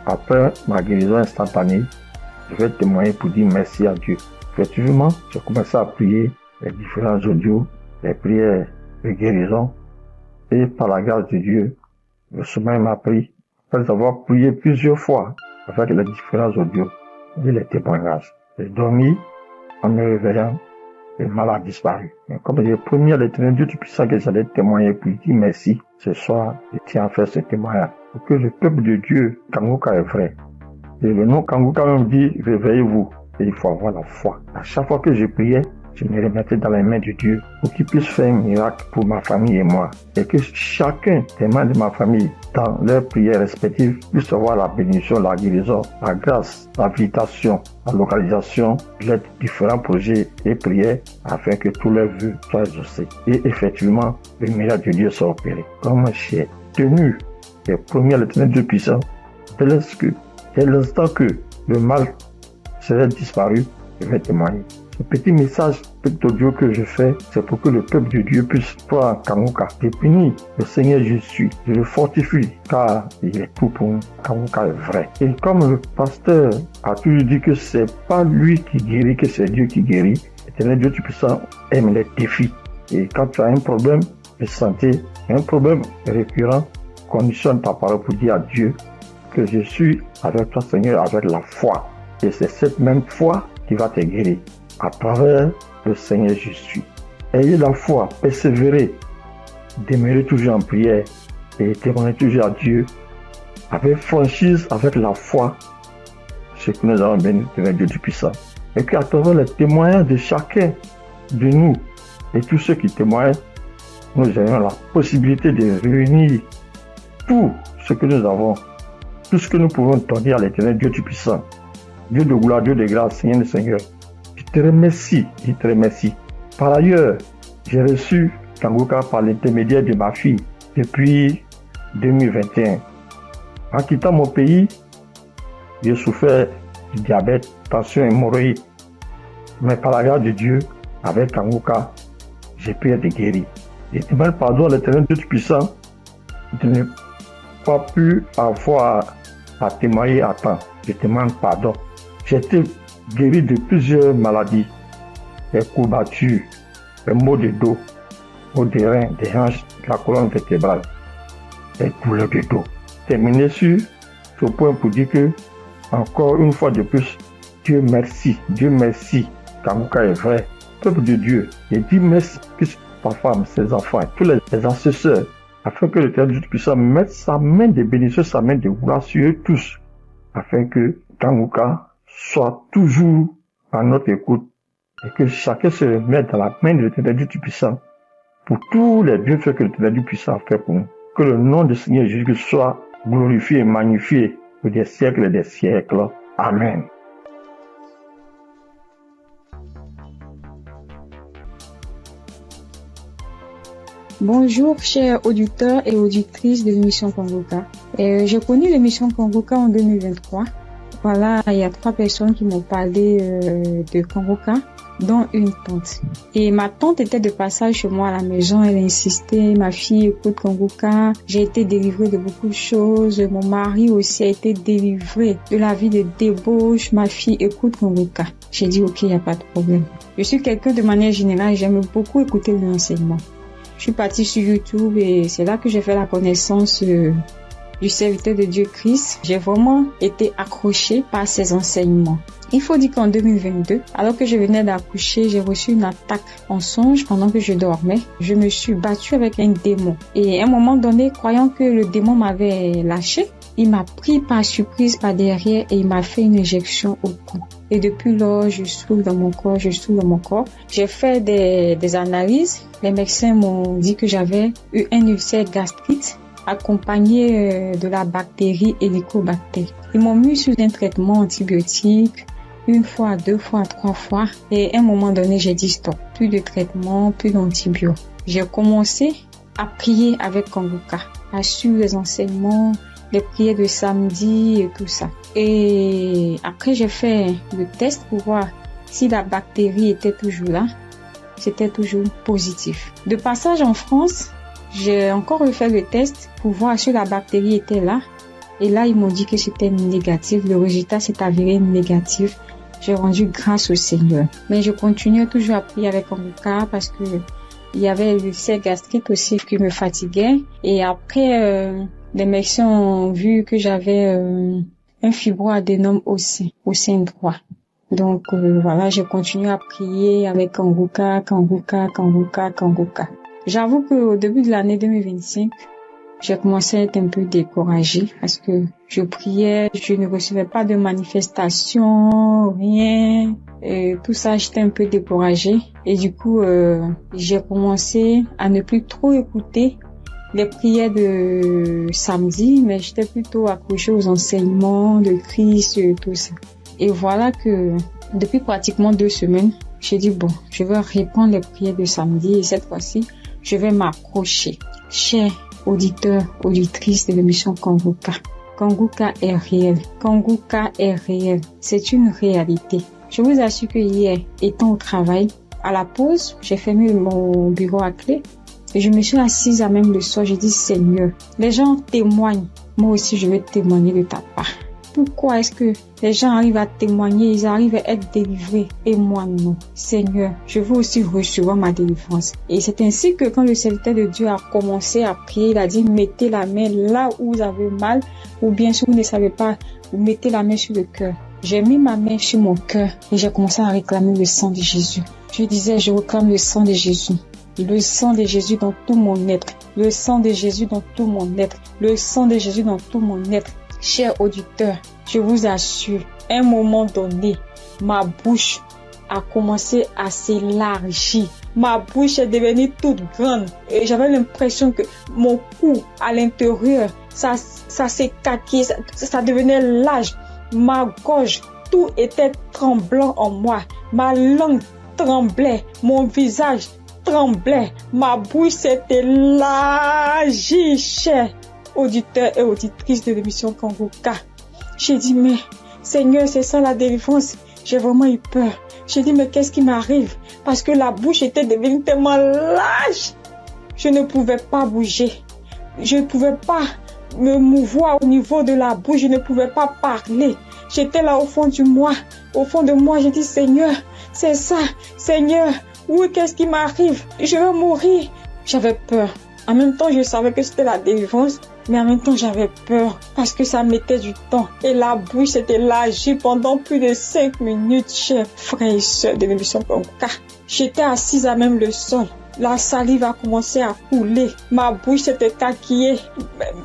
[SPEAKER 8] après ma guérison instantanée, je vais témoigner pour dire merci à Dieu. Effectivement, j'ai commencé à prier les différents audios, les prières de guérison, et par la grâce de Dieu, le sommeil m'a pris. Après avoir prié plusieurs fois avec les différents audios et les témoignages, j'ai dormi en me réveillant, le mal a disparu. Mais comme j'ai promis à l'Éternel Dieu Tout-Puissant que j'allais témoigner pour dire merci, ce soir, je tiens à faire ce témoignage pour que le peuple de Dieu, Kanguka est vrai. Et le nom Kanguka même dit, réveillez-vous. Et il faut avoir la foi. À chaque fois que je priais, je me remettais dans les mains de Dieu pour qu'il puisse faire un miracle pour ma famille et moi. Et que chacun des membres de ma famille, dans leurs prières respectives, puisse avoir la bénédiction, la guérison, la grâce, l'habilitation, la localisation de différents projets et prières afin que tous leurs vœux soient exaucés. Et effectivement, le miracle de Dieu soit opéré. Comme j'ai tenu et promis à l'Éternel Dieu puissant, dès l'instant que le mal serait disparu, je vais témoigner. Ce petit message, petit audio que je fais, c'est pour que le peuple de Dieu puisse croire en Kanguka. Je bénis le Seigneur Jésus, je le fortifie, car il est tout pour nous. Kanguka est vrai. Et comme le pasteur a toujours dit que c'est pas lui qui guérit, que c'est Dieu qui guérit, l'Éternel Dieu Tout-Puissant aime les défis. Et quand tu as un problème de santé, un problème récurrent, conditionne ta parole pour dire à Dieu que je suis avec toi, Seigneur, avec la foi. Et c'est cette même foi qui va te guérir. À travers le Seigneur Jésus. Ayez la foi, persévérez, demeurez toujours en prière et témoignez toujours à Dieu avec franchise, avec la foi, ce que nous avons béni de Dieu Tout-Puissant. Et qu'à travers les témoignages de chacun de nous et tous ceux qui témoignent, nous ayons la possibilité de réunir tout ce que nous avons, tout ce que nous pouvons donner à l'Éternel Dieu Tout-Puissant, Dieu de gloire, Dieu de grâce, Seigneur le Seigneur. Je te remercie. Par ailleurs, j'ai reçu Kanguka par l'intermédiaire de ma fille depuis 2021. En quittant mon pays, j'ai souffert du diabète, tension et hémorroïde. Mais par la grâce de Dieu, avec Kanguka, j'ai pu être guéri. Je demande pardon à l'Éternel Dieu Tout-Puissant de ne pas pu avoir à témoigner à temps. Je demande pardon. J'ai été guéri de plusieurs maladies, des courbatures, des maux de dos, maux des reins, des hanches, de la colonne vertébrale, des douleurs de dos. Terminé sur ce point pour dire que, encore une fois de plus, Dieu merci, Kanguka est vrai. Peuple de Dieu, je dis merci que sa femme, ses enfants, tous les assesseurs, afin que l'Éternel Dieu Tout-Puissant mette sa main de bénédiction, sa main de gloire sur eux tous, afin que Kanguka soit toujours à notre écoute et que chacun se remette dans la main de l'Éternel Dieu Tout-Puissant pour tous les bienfaits que l'Éternel Dieu Tout-Puissant a fait pour nous. Que le nom du Seigneur Jésus soit glorifié et magnifié pour des siècles et des siècles. Amen.
[SPEAKER 9] Bonjour chers auditeurs et auditrices de l'émission Kanguka. J'ai connu l'émission Kanguka en 2023. Voilà, il y a 3 personnes qui m'ont parlé de Kanguka, dont une tante. Et ma tante était de passage chez moi à la maison, elle insistait, ma fille écoute Kanguka, j'ai été délivrée de beaucoup de choses, mon mari aussi a été délivré de la vie de débauche, ma fille écoute Kanguka. J'ai dit ok, il n'y a pas de problème. Je suis quelqu'un de manière générale, j'aime beaucoup écouter l'enseignement. Je suis partie sur YouTube et c'est là que j'ai fait la connaissance du serviteur de Dieu Christ. J'ai vraiment été accrochée par ses enseignements. Il faut dire qu'en 2022, alors que je venais d'accoucher, j'ai reçu une attaque en songe pendant que je dormais. Je me suis battue avec un démon. Et à un moment donné, croyant que le démon m'avait lâché, il m'a pris par surprise par derrière et il m'a fait une injection au cou. Et depuis lors, je souffre dans mon corps. J'ai fait des analyses. Les médecins m'ont dit que j'avais eu un ulcère gastrite accompagné de la bactérie Helicobacter. Ils m'ont mis sous un traitement antibiotique 1 fois, 2 fois, 3 fois. Et à un moment donné, j'ai dit stop. Plus de traitement, plus d'antibiotiques. J'ai commencé à prier avec Kanguka, à suivre les enseignements, les prières de samedi et tout ça. Et après, j'ai fait le test pour voir si la bactérie était toujours là. C'était toujours positif. De passage en France, j'ai encore refait le test pour voir si la bactérie était là. Et là, ils m'ont dit que c'était négatif. Le résultat s'est avéré négatif. J'ai rendu grâce au Seigneur. Mais je continuais toujours à prier avec Kanguka parce que il y avait l'ulcère gastrique aussi qui me fatiguait. Et après, les médecins ont vu que j'avais un fibroadénome au sein droit. Donc voilà, j'ai continué à prier avec Kanguka. J'avoue qu'au début de l'année 2025, j'ai commencé à être un peu découragée parce que je priais, je ne recevais pas de manifestations, rien. Et tout ça, j'étais un peu découragée. Et du coup, j'ai commencé à ne plus trop écouter les prières de samedi, mais j'étais plutôt accrochée aux enseignements de Christ et tout ça. Et voilà que depuis pratiquement 2 semaines, j'ai dit bon, je vais reprendre les prières de samedi et cette fois-ci, je vais m'accrocher. Chers auditeurs, auditrices de l'émission Kanguka, Kanguka est réel. Kanguka est réel. C'est une réalité. Je vous assure que hier, étant au travail, à la pause, j'ai fermé mon bureau à clé et je me suis assise à même le sol. J'ai dit Seigneur, les gens témoignent. Moi aussi, je vais témoigner de ta part. Pourquoi est-ce que les gens arrivent à témoigner, ils arrivent à être délivrés et moi non? Seigneur, je veux aussi recevoir ma délivrance. Et c'est ainsi que quand le serviteur de Dieu a commencé à prier, il a dit mettez la main là où vous avez mal ou bien si vous ne savez pas, vous mettez la main sur le cœur. J'ai mis ma main sur mon cœur et j'ai commencé à réclamer le sang de Jésus. Je disais, je réclame le sang de Jésus. Le sang de Jésus dans tout mon être. Le sang de Jésus dans tout mon être. Le sang de Jésus dans tout mon être. Chers auditeurs, je vous assure, à un moment donné, ma bouche a commencé à s'élargir. Ma bouche est devenue toute grande et j'avais l'impression que mon cou à l'intérieur, ça s'écaquait, ça devenait large. Ma gorge, tout était tremblant en moi. Ma langue tremblait, mon visage tremblait, ma bouche s'est élargie, chers auditeurs et auditrices de l'émission Kanguka. J'ai dit, mais Seigneur, c'est ça la délivrance. J'ai vraiment eu peur. J'ai dit, mais qu'est-ce qui m'arrive? Parce que la bouche était devenue tellement large. Je ne pouvais pas bouger. Je ne pouvais pas me mouvoir au niveau de la bouche. Je ne pouvais pas parler. J'étais là au fond de moi. Au fond de moi, j'ai dit, Seigneur, c'est ça. Seigneur, oui, qu'est-ce qui m'arrive? Je vais mourir. J'avais peur. En même temps, je savais que c'était la délivrance. Mais en même temps, j'avais peur parce que ça mettait du temps. Et la bouche s'était élargie pendant plus de 5 minutes, chers frères et sœurs de l'émission Kanguka. J'étais assise à même le sol. La salive a commencé à couler. Ma bouche s'était écarquillée.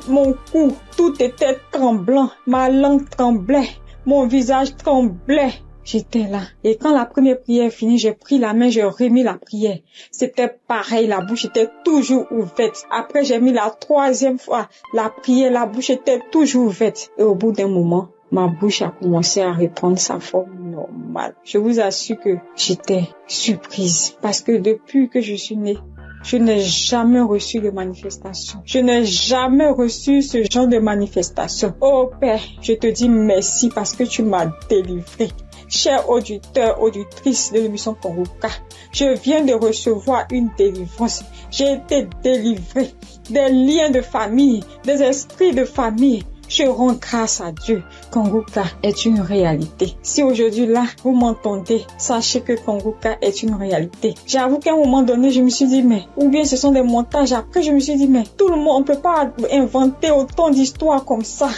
[SPEAKER 9] Mon cou, tout était tremblant. Ma langue tremblait. Mon visage tremblait. J'étais là. Et quand la première prière finie, j'ai pris la main, j'ai remis la prière. C'était pareil, la bouche était toujours ouverte. Après, j'ai mis la troisième fois la prière, la bouche était toujours ouverte. Et au bout d'un moment, ma bouche a commencé à reprendre sa forme normale. Je vous assure que j'étais surprise. Parce que depuis que je suis née, je n'ai jamais reçu de manifestation. Je n'ai jamais reçu ce genre de manifestation. Oh Père, je te dis merci parce que tu m'as délivré. Chers auditeurs, auditrices de l'émission Kanguka, je viens de recevoir une délivrance. J'ai été délivré des liens de famille, des esprits de famille. Je rends grâce à Dieu. Kanguka est une réalité. Si aujourd'hui là, vous m'entendez, sachez que Kanguka est une réalité. J'avoue qu'à un moment donné, je me suis dit, mais, ou bien ce sont des montages. Après, je me suis dit, mais, tout le monde, on peut pas inventer autant d'histoires comme ça.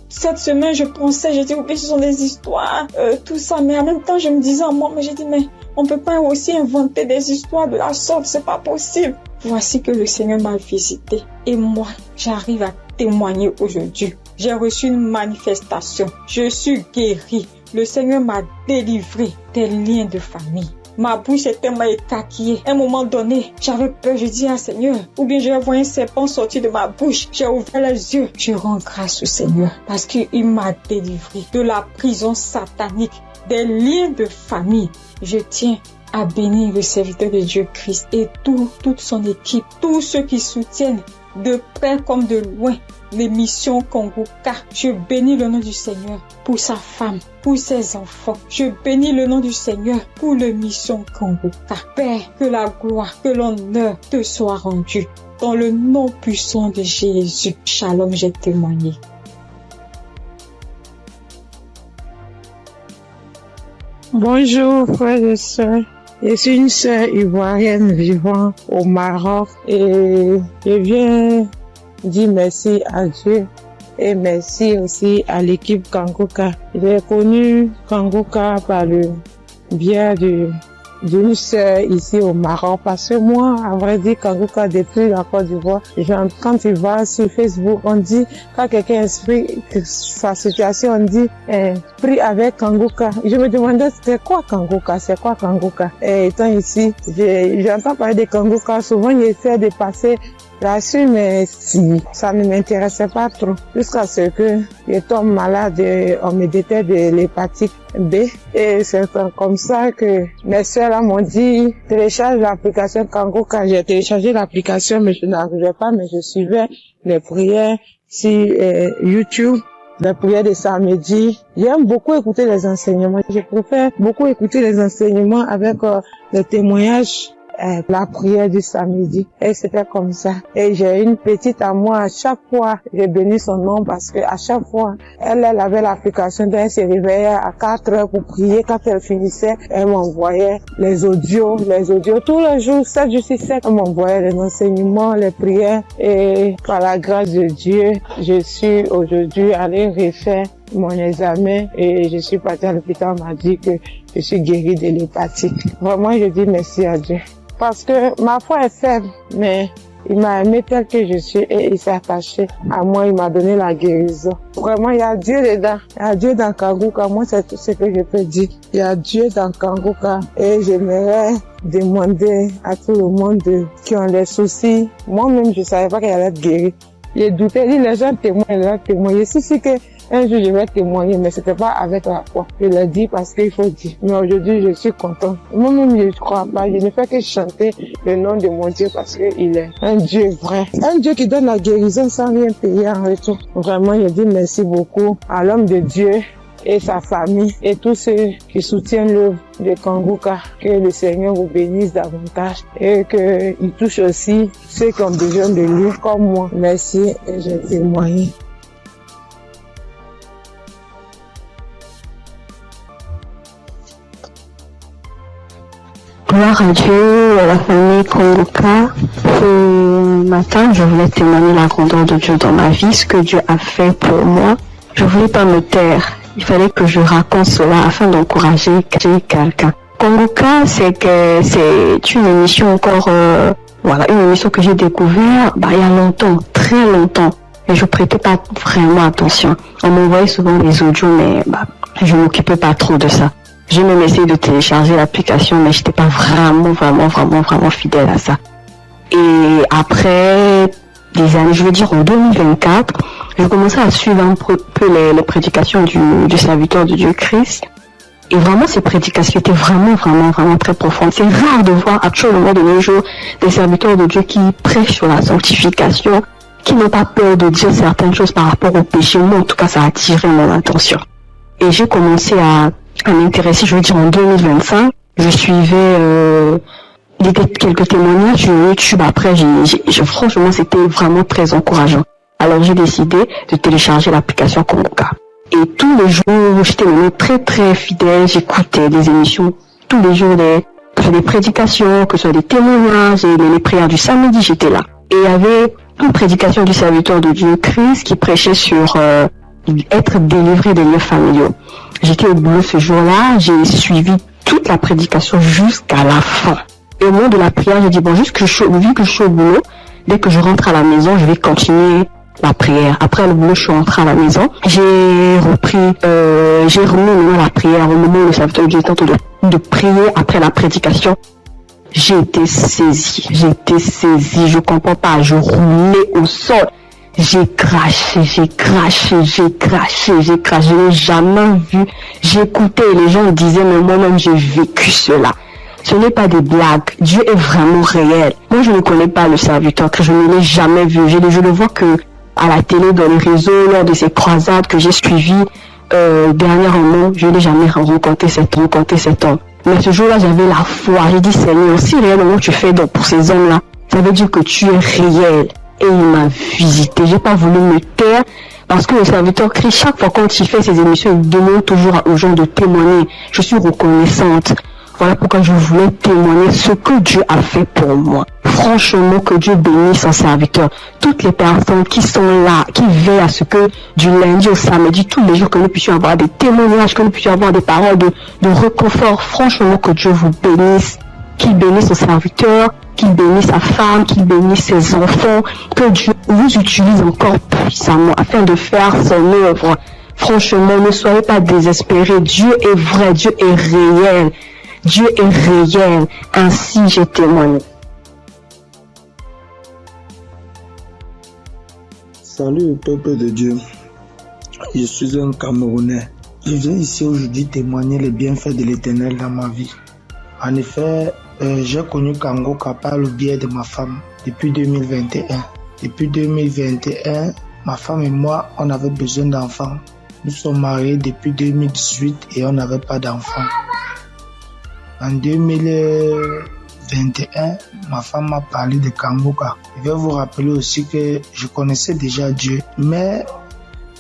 [SPEAKER 9] Cette semaine, je pensais, j'ai dit, oui, ce sont des histoires, tout ça. Mais en même temps, je me disais en moi, mais j'ai dit, mais on peut pas aussi inventer des histoires de la sorte, c'est pas possible. Voici que le Seigneur m'a visité. Et moi, j'arrive à témoigner aujourd'hui. J'ai reçu une manifestation. Je suis guérie. Le Seigneur m'a délivré des liens de famille. Ma bouche est tellement écarquillée. À un moment donné, j'avais peur. Je dis à Seigneur, ou bien je vais voir un serpent sortir de ma bouche. J'ai ouvert les yeux. Je rends grâce au Seigneur parce qu'il m'a délivré de la prison satanique, des liens de famille. Je tiens à bénir le serviteur de Dieu Christ et toute son équipe, tous ceux qui soutiennent de près comme de loin l'émission Kanguka. Je bénis le nom du Seigneur pour sa femme, pour ses enfants. Je bénis le nom du Seigneur pour l'émission Kanguka. Père, que la gloire, que l'honneur te soit rendu. Dans le nom puissant de Jésus. Shalom, j'ai témoigné.
[SPEAKER 3] Bonjour frères et sœurs. Je suis une sœur ivoirienne vivant au Maroc et je viens dire merci à Dieu et merci aussi à l'équipe Kanguka. J'ai connu Kanguka par le biais d'une sœur ici au Maroc parce que moi, à vrai dire, Kanguka depuis la Côte d'Ivoire, quand tu vas sur Facebook, on dit, quand quelqu'un explique sa situation, on dit, prie avec Kanguka. Je me demandais, c'est quoi Kanguka? Et étant ici, j'entends parler de Kanguka, souvent j'essaie de passer là-dessus, mais si ça ne m'intéressait pas trop, jusqu'à ce que je tombe malade, on me détecte de l'hépatite B, et c'est comme ça que mes soeurs là m'ont dit, télécharge l'application Kanguka. J'ai téléchargé l'application, mais je n'arrivais pas, mais je suivais les prières sur YouTube, les prières de samedi. J'aime beaucoup écouter les enseignements. Je préfère beaucoup écouter les enseignements avec les témoignages, la prière du samedi. Et c'était comme ça. Et j'ai une petite à moi, à chaque fois, j'ai béni son nom parce que à chaque fois, elle avait l'application, donc elle se réveillait à 4 heures pour prier. Quand elle finissait, elle m'envoyait les audios, tous les jours, 7 jours sur 7, elle m'envoyait les enseignements, les prières. Et par la grâce de Dieu, je suis aujourd'hui allée refaire mon examen et je suis partie à l'hôpital, on m'a dit que je suis guérie de l'hépatite. Vraiment, je dis merci à Dieu. Parce que ma foi est faible, mais
[SPEAKER 10] Il m'a aimé tel que je suis et il s'est attaché à moi. Il m'a donné la guérison. Vraiment, il y a Dieu dedans. Il y a Dieu dans Kanguka. Moi, c'est tout ce que je peux dire. Il y a Dieu dans Kanguka. Et j'aimerais demander à tout le monde qui ont des soucis. Moi-même, je ne savais pas qu'elle allait être guérie. J'ai douté. Les gens témoignent. Je suis que un jour, je vais témoigner, mais c'était pas avec la foi. Je l'ai dit parce qu'il faut dire. Mais aujourd'hui, je suis content. Moi-même, je ne crois pas. Je ne fais que chanter le nom de mon Dieu parce qu'il est un Dieu vrai. Un Dieu qui donne la guérison sans rien payer en retour. Vraiment, je dis merci beaucoup à l'homme de Dieu et sa famille et tous ceux qui soutiennent l'œuvre de Kanguka. Que le Seigneur vous bénisse davantage et qu'il touche aussi ceux qui ont besoin de lui comme moi. Merci et j'ai témoigné.
[SPEAKER 11] Gloire à Dieu, à la famille Kanguka. Ce matin, je voulais témoigner la grandeur de Dieu dans ma vie, ce que Dieu a fait pour moi. Je voulais pas me taire. Il fallait que je raconte cela afin d'encourager quelqu'un. Kanguka, c'est une émission encore, une émission que j'ai découvert, il y a longtemps, très longtemps. Et je prêtais pas vraiment attention. On m'envoyait souvent des audios, mais, je m'occupais pas trop de ça. J'ai même essayé de télécharger l'application, mais j'étais pas vraiment fidèle à ça. Et après des années, je veux dire en 2024, j'ai commencé à suivre un peu les prédications du serviteur de Dieu Christ. Et vraiment, ces prédications étaient vraiment très profondes. C'est rare de voir actuellement de nos jours des serviteurs de Dieu qui prêchent sur la sanctification, qui n'ont pas peur de dire certaines choses par rapport au péché. Moi, en tout cas, ça a attiré mon attention. Et j'ai commencé à m'intéresser, je veux dire en 2025, je suivais quelques témoignages sur YouTube. Après, franchement, c'était vraiment très encourageant. Alors, j'ai décidé de télécharger l'application Kanguka. Et tous les jours, j'étais vraiment très fidèle. J'écoutais des émissions tous les jours, que ce soit des prédications, que ce soit des témoignages, et les prières du samedi, j'étais là. Et il y avait une prédication du serviteur de Dieu Christ qui prêchait sur être délivré des lieux familiaux. J'étais au boulot ce jour-là, j'ai suivi toute la prédication jusqu'à la fin. Et au moment de la prière, j'ai dit, vu que je suis au boulot, dès que je rentre à la maison, je vais continuer la prière. Après le boulot, je suis rentrée à la maison. J'ai remis la prière au moment où le serviteur Dieu était en train de prier après la prédication. J'ai été saisie, je comprends pas, je roulais au sol. J'ai craché, je n'ai jamais vu. J'écoutais et les gens me disaient, mais moi-même j'ai vécu cela. Ce n'est pas des blagues, Dieu est vraiment réel. Moi je ne connais pas le serviteur, que je ne l'ai jamais vu. Je le vois que à la télé, dans les réseaux, lors de ces croisades que j'ai suivies dernièrement, je n'ai jamais rencontré cet homme. Mais ce jour-là, j'avais la foi. J'ai dit, Seigneur, si réellement tu fais donc pour ces hommes-là, ça veut dire que tu es réel. Et il m'a visité. J'ai pas voulu me taire parce que le serviteur Christ, chaque fois quand il fait ses émissions, il demande toujours aux gens de témoigner. Je suis reconnaissante. Voilà pourquoi je voulais témoigner ce que Dieu a fait pour moi. Franchement, que Dieu bénisse son serviteur. Toutes les personnes qui sont là, qui veillent à ce que du lundi au samedi, tous les jours, que nous puissions avoir des témoignages, que nous puissions avoir des paroles de réconfort. Franchement, que Dieu vous bénisse. Qu'il bénisse son serviteur, qu'il bénisse sa femme, qu'il bénisse ses enfants, que Dieu vous utilise encore puissamment afin de faire son œuvre. Franchement, ne soyez pas désespérés. Dieu est vrai, Dieu est réel. Dieu est réel. Ainsi, j'ai témoigné.
[SPEAKER 12] Salut peuple de Dieu. Je suis un Camerounais. Je viens ici aujourd'hui témoigner les bienfaits de l'Éternel dans ma vie. En effet, j'ai connu Kanguka par le biais de ma femme depuis 2021. Depuis 2021, ma femme et moi, on avait besoin d'enfants. Nous sommes mariés depuis 2018 et on n'avait pas d'enfants. En 2021, ma femme m'a parlé de Kanguka. Je vais vous rappeler aussi que je connaissais déjà Dieu, mais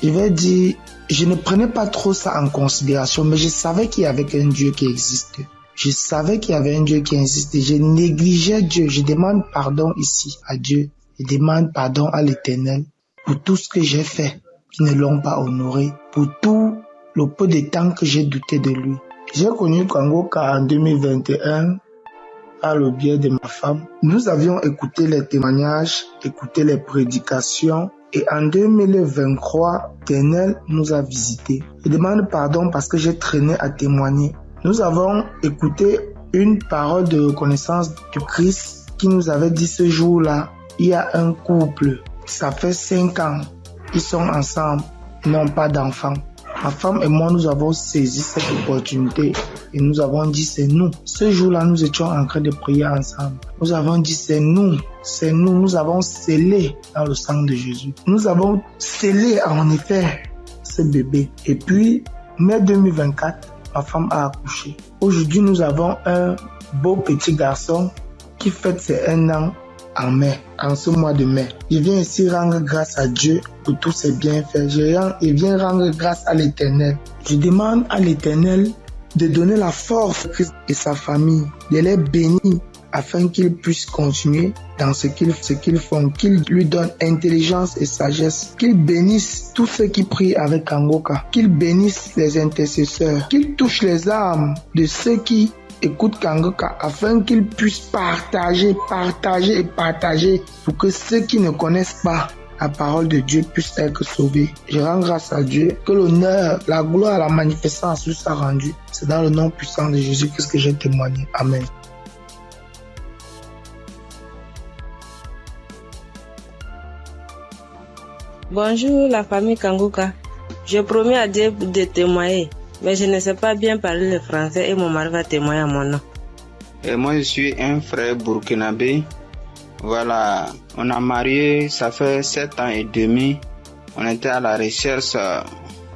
[SPEAKER 12] je vais dire, je ne prenais pas trop ça en considération, mais je savais qu'il y avait un Dieu qui existe. Je savais qu'il y avait un Dieu qui existait. Je négligeais Dieu. Je demande pardon ici à Dieu. Je demande pardon à l'Éternel pour tout ce que j'ai fait qui ne l'ont pas honoré, pour tout le peu de temps que j'ai douté de lui. J'ai connu Kanguka en 2021 par le biais de ma femme. Nous avions écouté les témoignages, écouté les prédications et en 2023, l'Éternel nous a visités. Je demande pardon parce que j'ai traîné à témoigner. Nous avons écouté une parole de reconnaissance du Christ qui nous avait dit ce jour-là, il y a un couple, ça fait 5 ans, ils sont ensemble, ils n'ont pas d'enfants. Ma femme et moi, nous avons saisi cette opportunité et nous avons dit c'est nous. Ce jour-là, nous étions en train de prier ensemble. Nous avons dit c'est nous, nous avons scellé dans le sang de Jésus. Nous avons scellé en effet ce bébé. Et puis, mai 2024, ma femme a accouché. Aujourd'hui, nous avons un beau petit garçon qui fête ses 1 an en mai, en ce mois de mai. Je viens ici rendre grâce à Dieu pour tous ses bienfaits. Je viens rendre grâce à l'Éternel. Je demande à l'Éternel de donner la force à Christ et sa famille, de les bénir afin qu'ils puissent continuer dans ce qu'ils font, qu'ils lui donnent intelligence et sagesse, qu'ils bénissent tous ceux qui prient avec Kangoka, qu'ils bénissent les intercesseurs, qu'ils touchent les âmes de ceux qui écoutent Kangoka afin qu'ils puissent partager pour que ceux qui ne connaissent pas la parole de Dieu puissent être sauvés. Je rends grâce à Dieu, que l'honneur, la gloire, la magnificence lui soit rendue. C'est dans le nom puissant de Jésus-Christ que j'ai témoigné. Amen.
[SPEAKER 13] Bonjour la famille Kangoka. Je promets à Dieu de témoigner, mais je ne sais pas bien parler le français et mon mari va témoigner à mon nom.
[SPEAKER 14] Et moi je suis un frère burkinabé. Voilà, on a marié, ça fait 7 ans et demi. On était à la recherche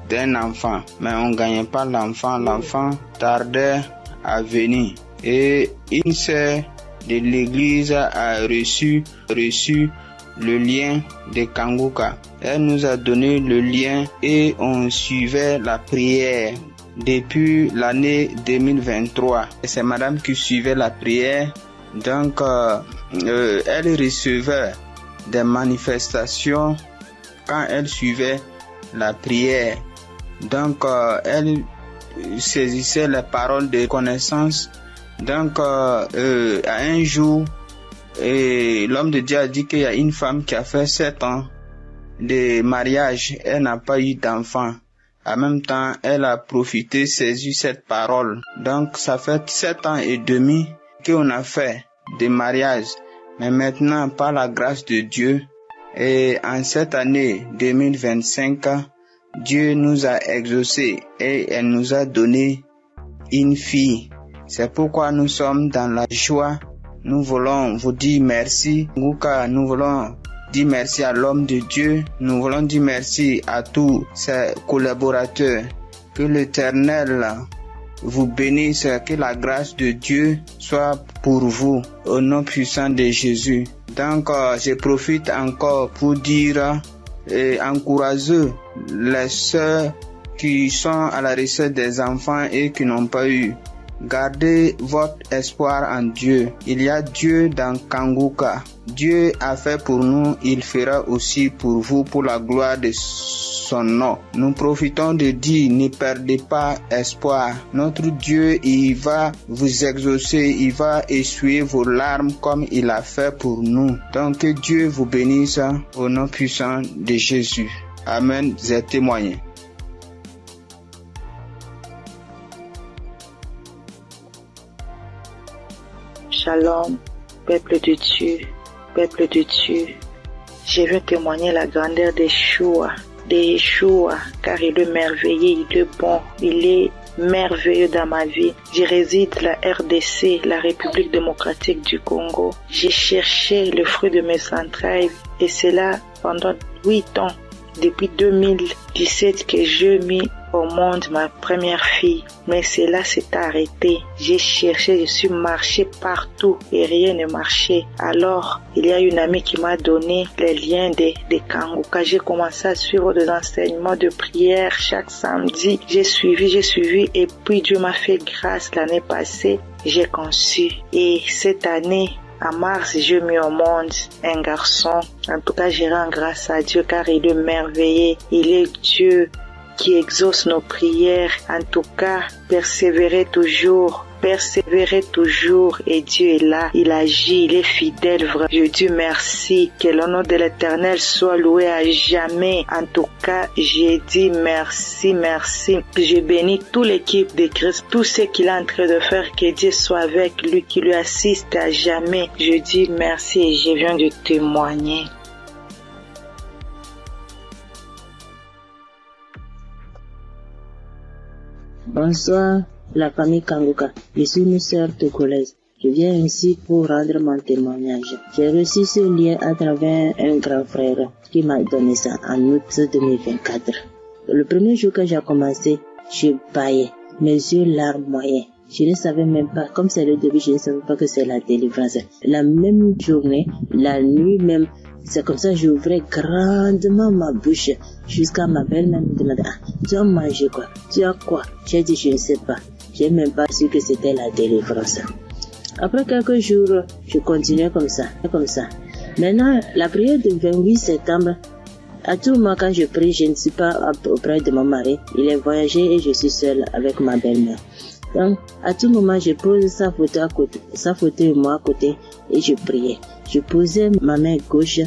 [SPEAKER 14] d'un enfant, mais on ne gagnait pas l'enfant. L'enfant tardait à venir. Et une sœur de l'église a reçu le lien de Kangoka. Elle nous a donné le lien et on suivait la prière depuis l'année 2023. Et c'est madame qui suivait la prière. Donc, elle recevait des manifestations quand elle suivait la prière. Donc, elle saisissait les paroles de connaissance. Donc, à un jour, l'homme de Dieu a dit qu'il y a une femme qui a fait 7 ans de mariage. Elle n'a pas eu d'enfant. En même temps, elle a profité, saisi cette parole. Donc, ça fait 7 ans et demi qu'on a fait des mariages. Mais maintenant, par la grâce de Dieu, et en cette année 2025, Dieu nous a exaucés et elle nous a donné une fille. C'est pourquoi nous sommes dans la joie. Nous voulons vous dire merci. Nous voulons dire merci à l'homme de Dieu. Nous voulons dire merci à tous ses collaborateurs. Que l'Éternel vous bénisse, que la grâce de Dieu soit pour vous au nom puissant de Jésus. Donc, je profite encore pour dire et encourager les sœurs qui sont à la recherche des enfants et qui n'ont pas eu. Gardez votre espoir en Dieu. Il y a Dieu dans Kangoka. Dieu a fait pour nous, il fera aussi pour vous, pour la gloire de son nom. Nous profitons de dire, ne perdez pas espoir. Notre Dieu, il va vous exaucer, il va essuyer vos larmes comme il a fait pour nous. Donc que Dieu vous bénisse au nom puissant de Jésus. Amen. J'ai témoigné.
[SPEAKER 15] Shalom, peuple de Dieu, peuple de Dieu. Je veux témoigner la grandeur de Yeshua, car il est merveilleux, il est bon, il est merveilleux dans ma vie. Je réside la RDC, la République démocratique du Congo. J'ai cherché le fruit de mes entrailles et c'est là pendant 8 ans, depuis 2017 que j'ai mis au monde ma première fille. Mais cela s'est arrêté. J'ai cherché, je suis marché partout et rien ne marchait. Alors, il y a une amie qui m'a donné les liens de Kangoka. J'ai commencé à suivre des enseignements de prière chaque samedi. J'ai suivi et puis Dieu m'a fait grâce l'année passée. J'ai conçu et cette année, en mars, j'ai mis au monde un garçon. En tout cas, je rends grâce à Dieu car il est merveilleux. Il est Dieu qui exauce nos prières. En tout cas, persévérez toujours persévérer toujours et Dieu est là, il agit, il est fidèle. Je dis merci, que le nom de l'Éternel soit loué à jamais. En tout cas, j'ai dit merci, merci. Je bénis toute l'équipe de Christ, tout ce qu'il est en train de faire, que Dieu soit avec lui, qui lui assiste à jamais. Je dis merci et je viens de témoigner.
[SPEAKER 5] Bonsoir, la famille Kanguka. Je suis une sœur togolaise. Je viens ici pour rendre mon témoignage. J'ai reçu ce lien à travers un grand frère qui m'a donné ça en août 2024. Le premier jour que j'ai commencé, je baillais, mes yeux larmoyaient. Je ne savais même pas, comme c'est le début, je ne savais pas que c'est la délivrance. La même journée, la nuit même, c'est comme ça j'ouvrais grandement ma bouche jusqu'à ma belle-mère me demandait tu as mangé quoi? Tu as quoi? J'ai dit je ne sais pas. J'ai même pas su que c'était la délivrance. Après quelques jours, je continuais comme ça. Maintenant, la prière du 28 septembre, à tout moment quand je prie, je ne suis pas auprès de mon mari. Il est voyagé et je suis seule avec ma belle-mère. Donc, à tout moment, je pose sa photo et moi à côté et je priais. Je posais ma main gauche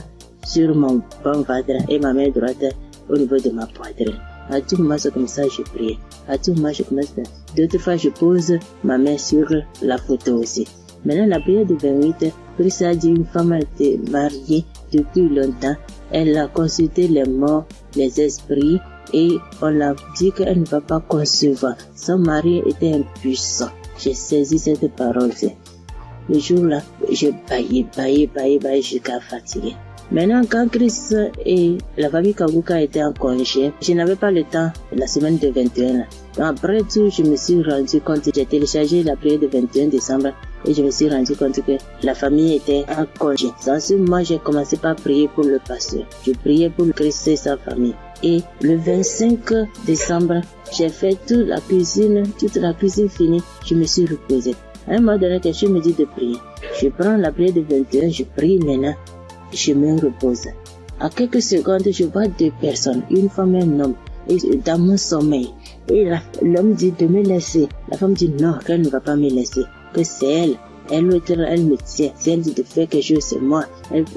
[SPEAKER 5] sur mon bon ventre et ma main droite au niveau de ma poitrine. À tout moment, c'est comme ça que je priais. À tout moment, je commence. D'autres fois, je pose ma main sur la photo aussi. Maintenant, la prière du 28, Christ a dit une femme était mariée depuis longtemps. Elle a consulté les morts, les esprits, et on l'a dit qu'elle ne va pas concevoir. Son mari était impuissant. J'ai saisi cette parole. Le jour-là, je baillais jusqu'à fatiguer. Maintenant, quand Christ et la famille Kanguka étaient en congé, je n'avais pas le temps la semaine de 21. Après tout, je me suis rendu compte, j'ai téléchargé la prière du 21 décembre et je me suis rendu compte que la famille était en congé. Dans ce moment, j'ai commencé par prier pour le pasteur. Je priais pour Christ et sa famille. Et le 25 décembre, j'ai fait toute la cuisine finie, je me suis reposée. À un moment donné, quelqu'un me dit de prier. Je prends la prière de 21, je prie maintenant, je me repose. À quelques secondes, je vois deux personnes, une femme et un homme, et dans mon sommeil. Et l'homme dit de me laisser. La femme dit non, qu'elle ne va pas me laisser, que c'est elle. Elle me tient. Si elle dit de faire quelque chose, c'est moi.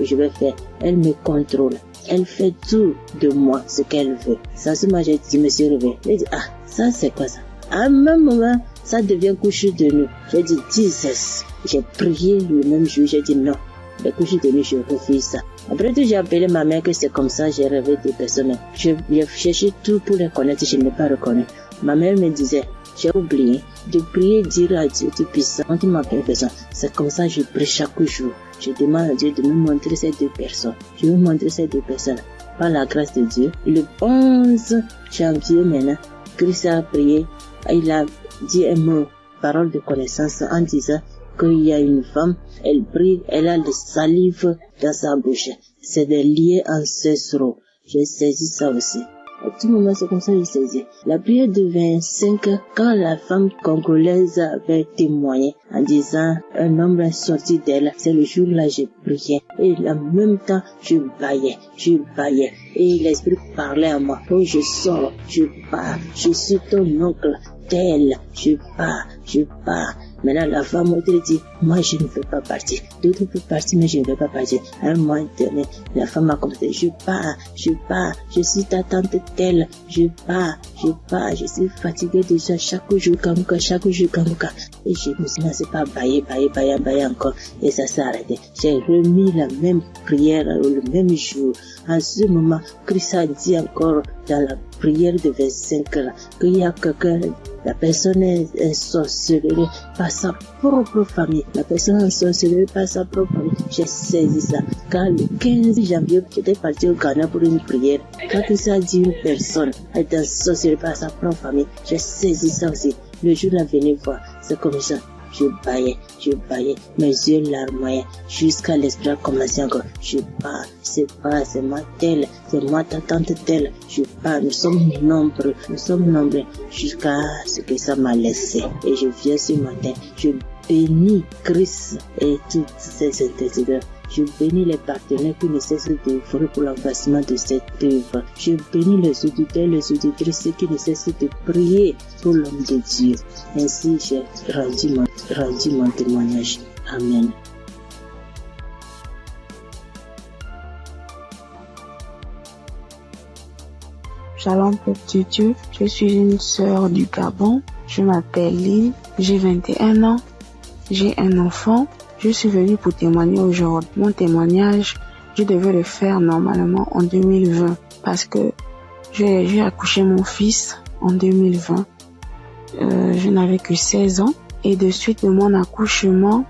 [SPEAKER 5] Je vais faire. Elle me contrôle. Elle fait tout de moi, ce qu'elle veut. Ça, ce moment, je me suis réveillée. J'ai dit, ça, c'est quoi ça? À un même moment, ça devient coucher de nuit. J'ai dit, Jesus. J'ai prié le même jour. J'ai dit, non. Le coucher de nuit, je refuse ça. Après tout, j'ai appelé ma mère que c'est comme ça, j'ai rêvé de personnes. J'ai cherché tout pour les connaître, je ne l'ai pas reconnu. Ma mère me disait, j'ai oublié de prier, dire à Dieu Tout-Puissant, quand tu m'appelles personne. C'est comme ça que je prie chaque jour. Je demande à Dieu de me montrer ces deux personnes. Je vais vous montrer ces deux personnes. Par la grâce de Dieu, le 11 janvier maintenant, Christ a prié, il a dit un mot, parole de connaissance, en disant qu'il y a une femme, elle prie, elle a le salive dans sa bouche. C'est des liens ancestraux. J'ai saisi ça aussi. À tout moment, c'est comme ça que j'ai saisi. La prière de 25, quand la femme congolaise avait témoigné en disant un homme est sorti d'elle, c'est le jour-là que j'ai prié. Et en même temps, je baillais. Et l'esprit parlait à moi. Oh, je sors, je pars, je suis ton oncle, tel, je pars. Maintenant, la femme m'a dit, moi, je ne veux pas partir. D'autres peuvent partir, mais je ne veux pas partir. À un moment donné, la femme a commencé, je pars. Je suis ta tante telle. Je pars. Je suis fatiguée déjà chaque jour, Kanguka. Et je me suis lancé par bailler encore. Et ça s'est arrêté. J'ai remis la même prière le même jour. En ce moment, Christ a dit encore dans la prière de 25 là, qu'il y a quelqu'un, la personne est sorcelée par sa propre famille. La personne est sorcelée par sa propre famille. J'ai saisi ça. Quand le 15 janvier, j'étais parti au Ghana pour une prière. Quand Christ a dit une personne est sorcelée par sa propre famille, j'ai saisi ça aussi. Le jour là, venez voir, c'est comme ça. Je baillais, mes yeux larmoyaient, jusqu'à l'esprit a commencé encore. Je pars, c'est moi telle, c'est moi ta tante telle. Je pars, nous sommes nombreux, jusqu'à ce que ça m'a laissé. Et je viens ce matin, je bénis Christ et toutes ses intercesseurs. Je bénis les partenaires qui ne cessent d'œuvrer pour l'avancement de cette œuvre. Je bénis les auditeurs et les auditrices qui ne cessent de prier pour l'homme de Dieu. Ainsi, j'ai rendu mon témoignage. Amen.
[SPEAKER 2] Shalom, peuple de Dieu. Je suis une sœur du Gabon. Je m'appelle Lynn. J'ai 21 ans. J'ai un enfant. Je suis venue pour témoigner aujourd'hui. Mon témoignage, je devais le faire normalement en 2020 parce que j'ai accouché mon fils en 2020. Je n'avais que 16 ans. Et de suite de mon accouchement,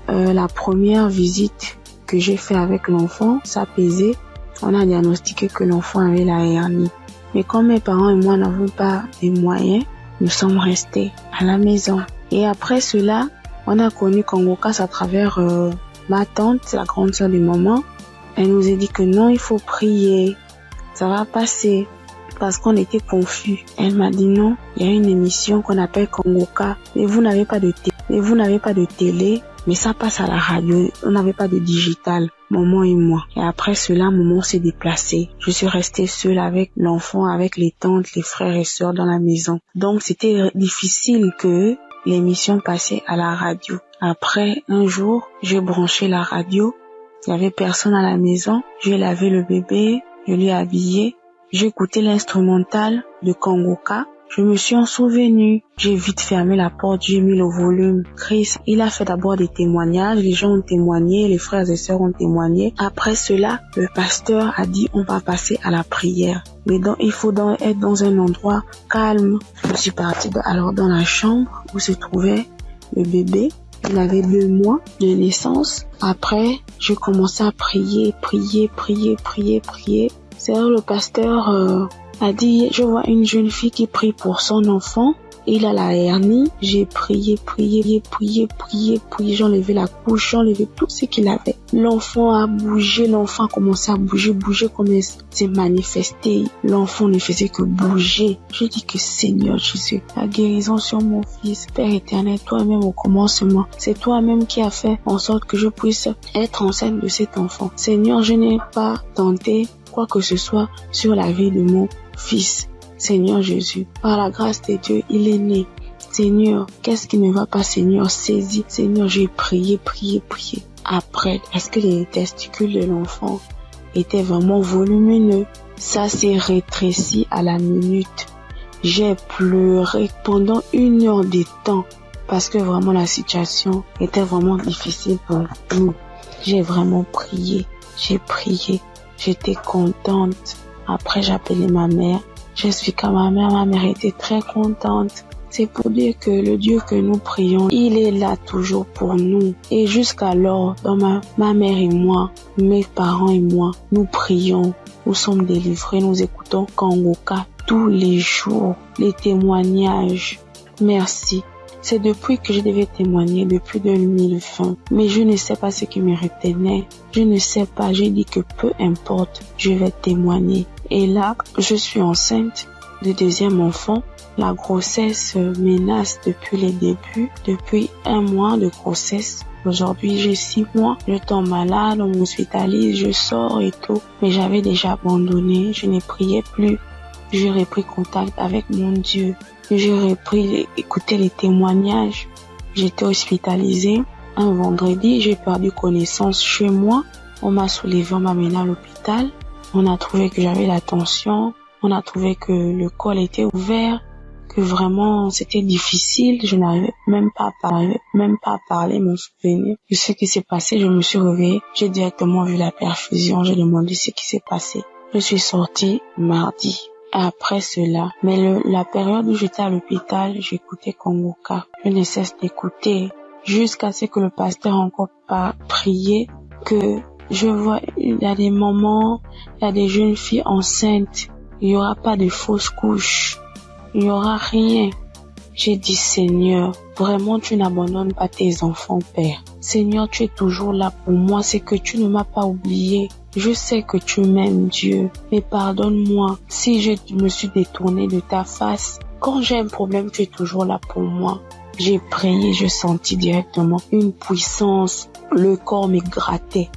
[SPEAKER 2] la première visite que j'ai fait avec l'enfant, ça pesait. On a diagnostiqué que l'enfant avait la hernie. Mais comme mes parents et moi n'avons pas les moyens, nous sommes restés à la maison. Et après cela, on a connu Congokas à travers ma tante, la grande sœur de maman. Elle nous a dit que non, il faut prier, ça va passer. Parce qu'on était confus. Elle m'a dit non, il y a une émission qu'on appelle Congokas. Mais vous n'avez pas de télé, mais ça passe à la radio. On n'avait pas de digital, maman et moi. Et après cela, maman s'est déplacée. Je suis restée seule avec l'enfant, avec les tantes, les frères et sœurs dans la maison. Donc c'était difficile que l'émission passait à la radio. Après, un jour, j'ai branché la radio. Il n'y avait personne à la maison. J'ai lavé le bébé, je l'ai habillé. J'ai écouté l'instrumental de Congokas. Je me suis en souvenu. J'ai vite fermé la porte, j'ai mis le volume. Chris, il a fait d'abord des témoignages. Les gens ont témoigné, les frères et sœurs ont témoigné. Après cela, le pasteur a dit on va passer à la prière. Mais donc, il faut être dans un endroit calme. Je suis partie alors dans la chambre où se trouvait le bébé. Il avait 2 mois de naissance. Après, j'ai commencé à prier. C'est là le pasteur a dit, je vois une jeune fille qui prie pour son enfant. Il a la hernie. J'ai prié. J'enlevais la couche, j'enlevais tout ce qu'il avait. L'enfant a bougé, l'enfant a commencé à bouger comme il s'est manifesté. L'enfant ne faisait que bouger. Je dis que Seigneur Jésus, la guérison sur mon fils, Père éternel, toi-même au commencement. C'est toi-même qui as fait en sorte que je puisse être enceinte de cet enfant. Seigneur, je n'ai pas tenté quoi que ce soit sur la vie de mon fils. Seigneur Jésus, par la grâce de Dieu, il est né. Seigneur, qu'est-ce qui ne va pas, Seigneur? Saisis. Seigneur, j'ai prié. Après, parce que les testicules de l'enfant étaient vraiment volumineux, ça s'est rétréci à la minute. J'ai pleuré pendant 1 heure de temps parce que vraiment la situation était vraiment difficile pour nous. J'ai vraiment prié. J'étais contente. Après, j'ai appelé ma mère. J'expliquais à ma mère était très contente. C'est pour dire que le Dieu que nous prions, il est là toujours pour nous. Et jusqu'alors, dans ma mère et moi, mes parents et moi, nous prions, nous sommes délivrés, nous écoutons Congokas tous les jours, les témoignages. Merci. C'est depuis que je devais témoigner, depuis 2020. Mais je ne sais pas ce qui me retenait. Je ne sais pas, j'ai dit que peu importe, je vais témoigner. Et là, je suis enceinte de 2e enfant. La grossesse menace depuis les débuts, depuis 1 mois de grossesse. Aujourd'hui, j'ai 6 mois. Je tombe malade, on m'hospitalise, je sors et tout. Mais j'avais déjà abandonné, je ne priais plus. J'ai repris contact avec mon Dieu. J'ai repris écouter les témoignages. J'étais hospitalisée. Un vendredi, j'ai perdu connaissance chez moi. On m'a soulevé, on m'a mené à l'hôpital. On a trouvé que j'avais la tension. On a trouvé que le col était ouvert. Que vraiment c'était difficile. Je n'arrivais même pas à parler, mon souvenir. De ce qui s'est passé, je me suis réveillée. J'ai directement vu la perfusion. J'ai demandé ce qui s'est passé. Je suis sortie mardi. Après cela, mais la période où j'étais à l'hôpital, j'écoutais Congokas. Je ne cesse d'écouter jusqu'à ce que le pasteur encore pas prié, que je vois, il y a des moments, il y a des jeunes filles enceintes, il n'y aura pas de fausses couches, il n'y aura rien. J'ai dit, Seigneur, vraiment tu n'abandonnes pas tes enfants, Père. Seigneur, tu es toujours là pour moi, c'est que tu ne m'as pas oublié. Je sais que tu m'aimes, Dieu, mais pardonne-moi si je me suis détournée de ta face. Quand j'ai un problème, tu es toujours là pour moi. J'ai prié, je sentis directement une puissance. Le corps me grattait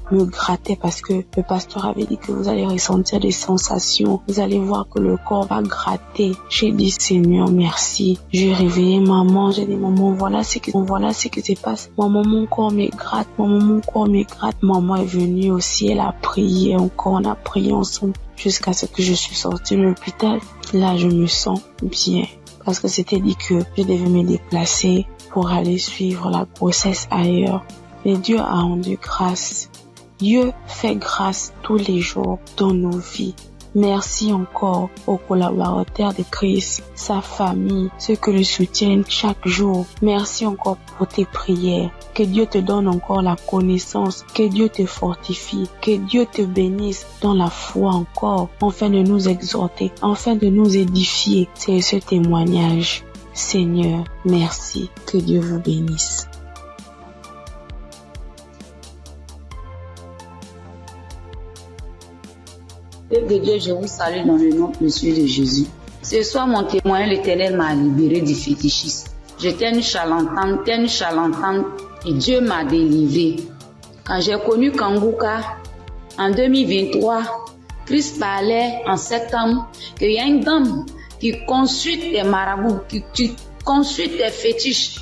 [SPEAKER 2] parce que le pasteur avait dit que vous allez ressentir des sensations. Vous allez voir que le corps va gratter. J'ai dit, Seigneur, merci. J'ai réveillé maman. J'ai dit, maman, voilà ce qui se passe. Maman, mon corps me gratte. Maman, mon corps me gratte. Maman est venue aussi. Elle a prié encore. On a prié ensemble jusqu'à ce que je suis sortie de l'hôpital. Là, je me sens bien. Parce que c'était dit que je devais me déplacer pour aller suivre la grossesse ailleurs. Mais Dieu a rendu grâce. Dieu fait grâce tous les jours dans nos vies. Merci encore aux collaborateurs de Christ, sa famille, ceux qui le soutiennent chaque jour. Merci encore pour tes prières. Que Dieu te donne encore la connaissance, que Dieu te fortifie, que Dieu te bénisse dans la foi encore, afin de nous exhorter, afin de nous édifier. C'est ce témoignage. Seigneur, merci. Que Dieu vous bénisse.
[SPEAKER 5] Père de Dieu, je vous salue dans le nom précieux de Jésus. Ce soir, mon témoin, l'Éternel m'a libéré du fétichisme. J'étais une charlatane, et Dieu m'a délivré. Quand j'ai connu Kanguka, en 2023, Christ parlait en septembre qu'il y a une dame qui consulte des marabouts, qui consulte des fétiches.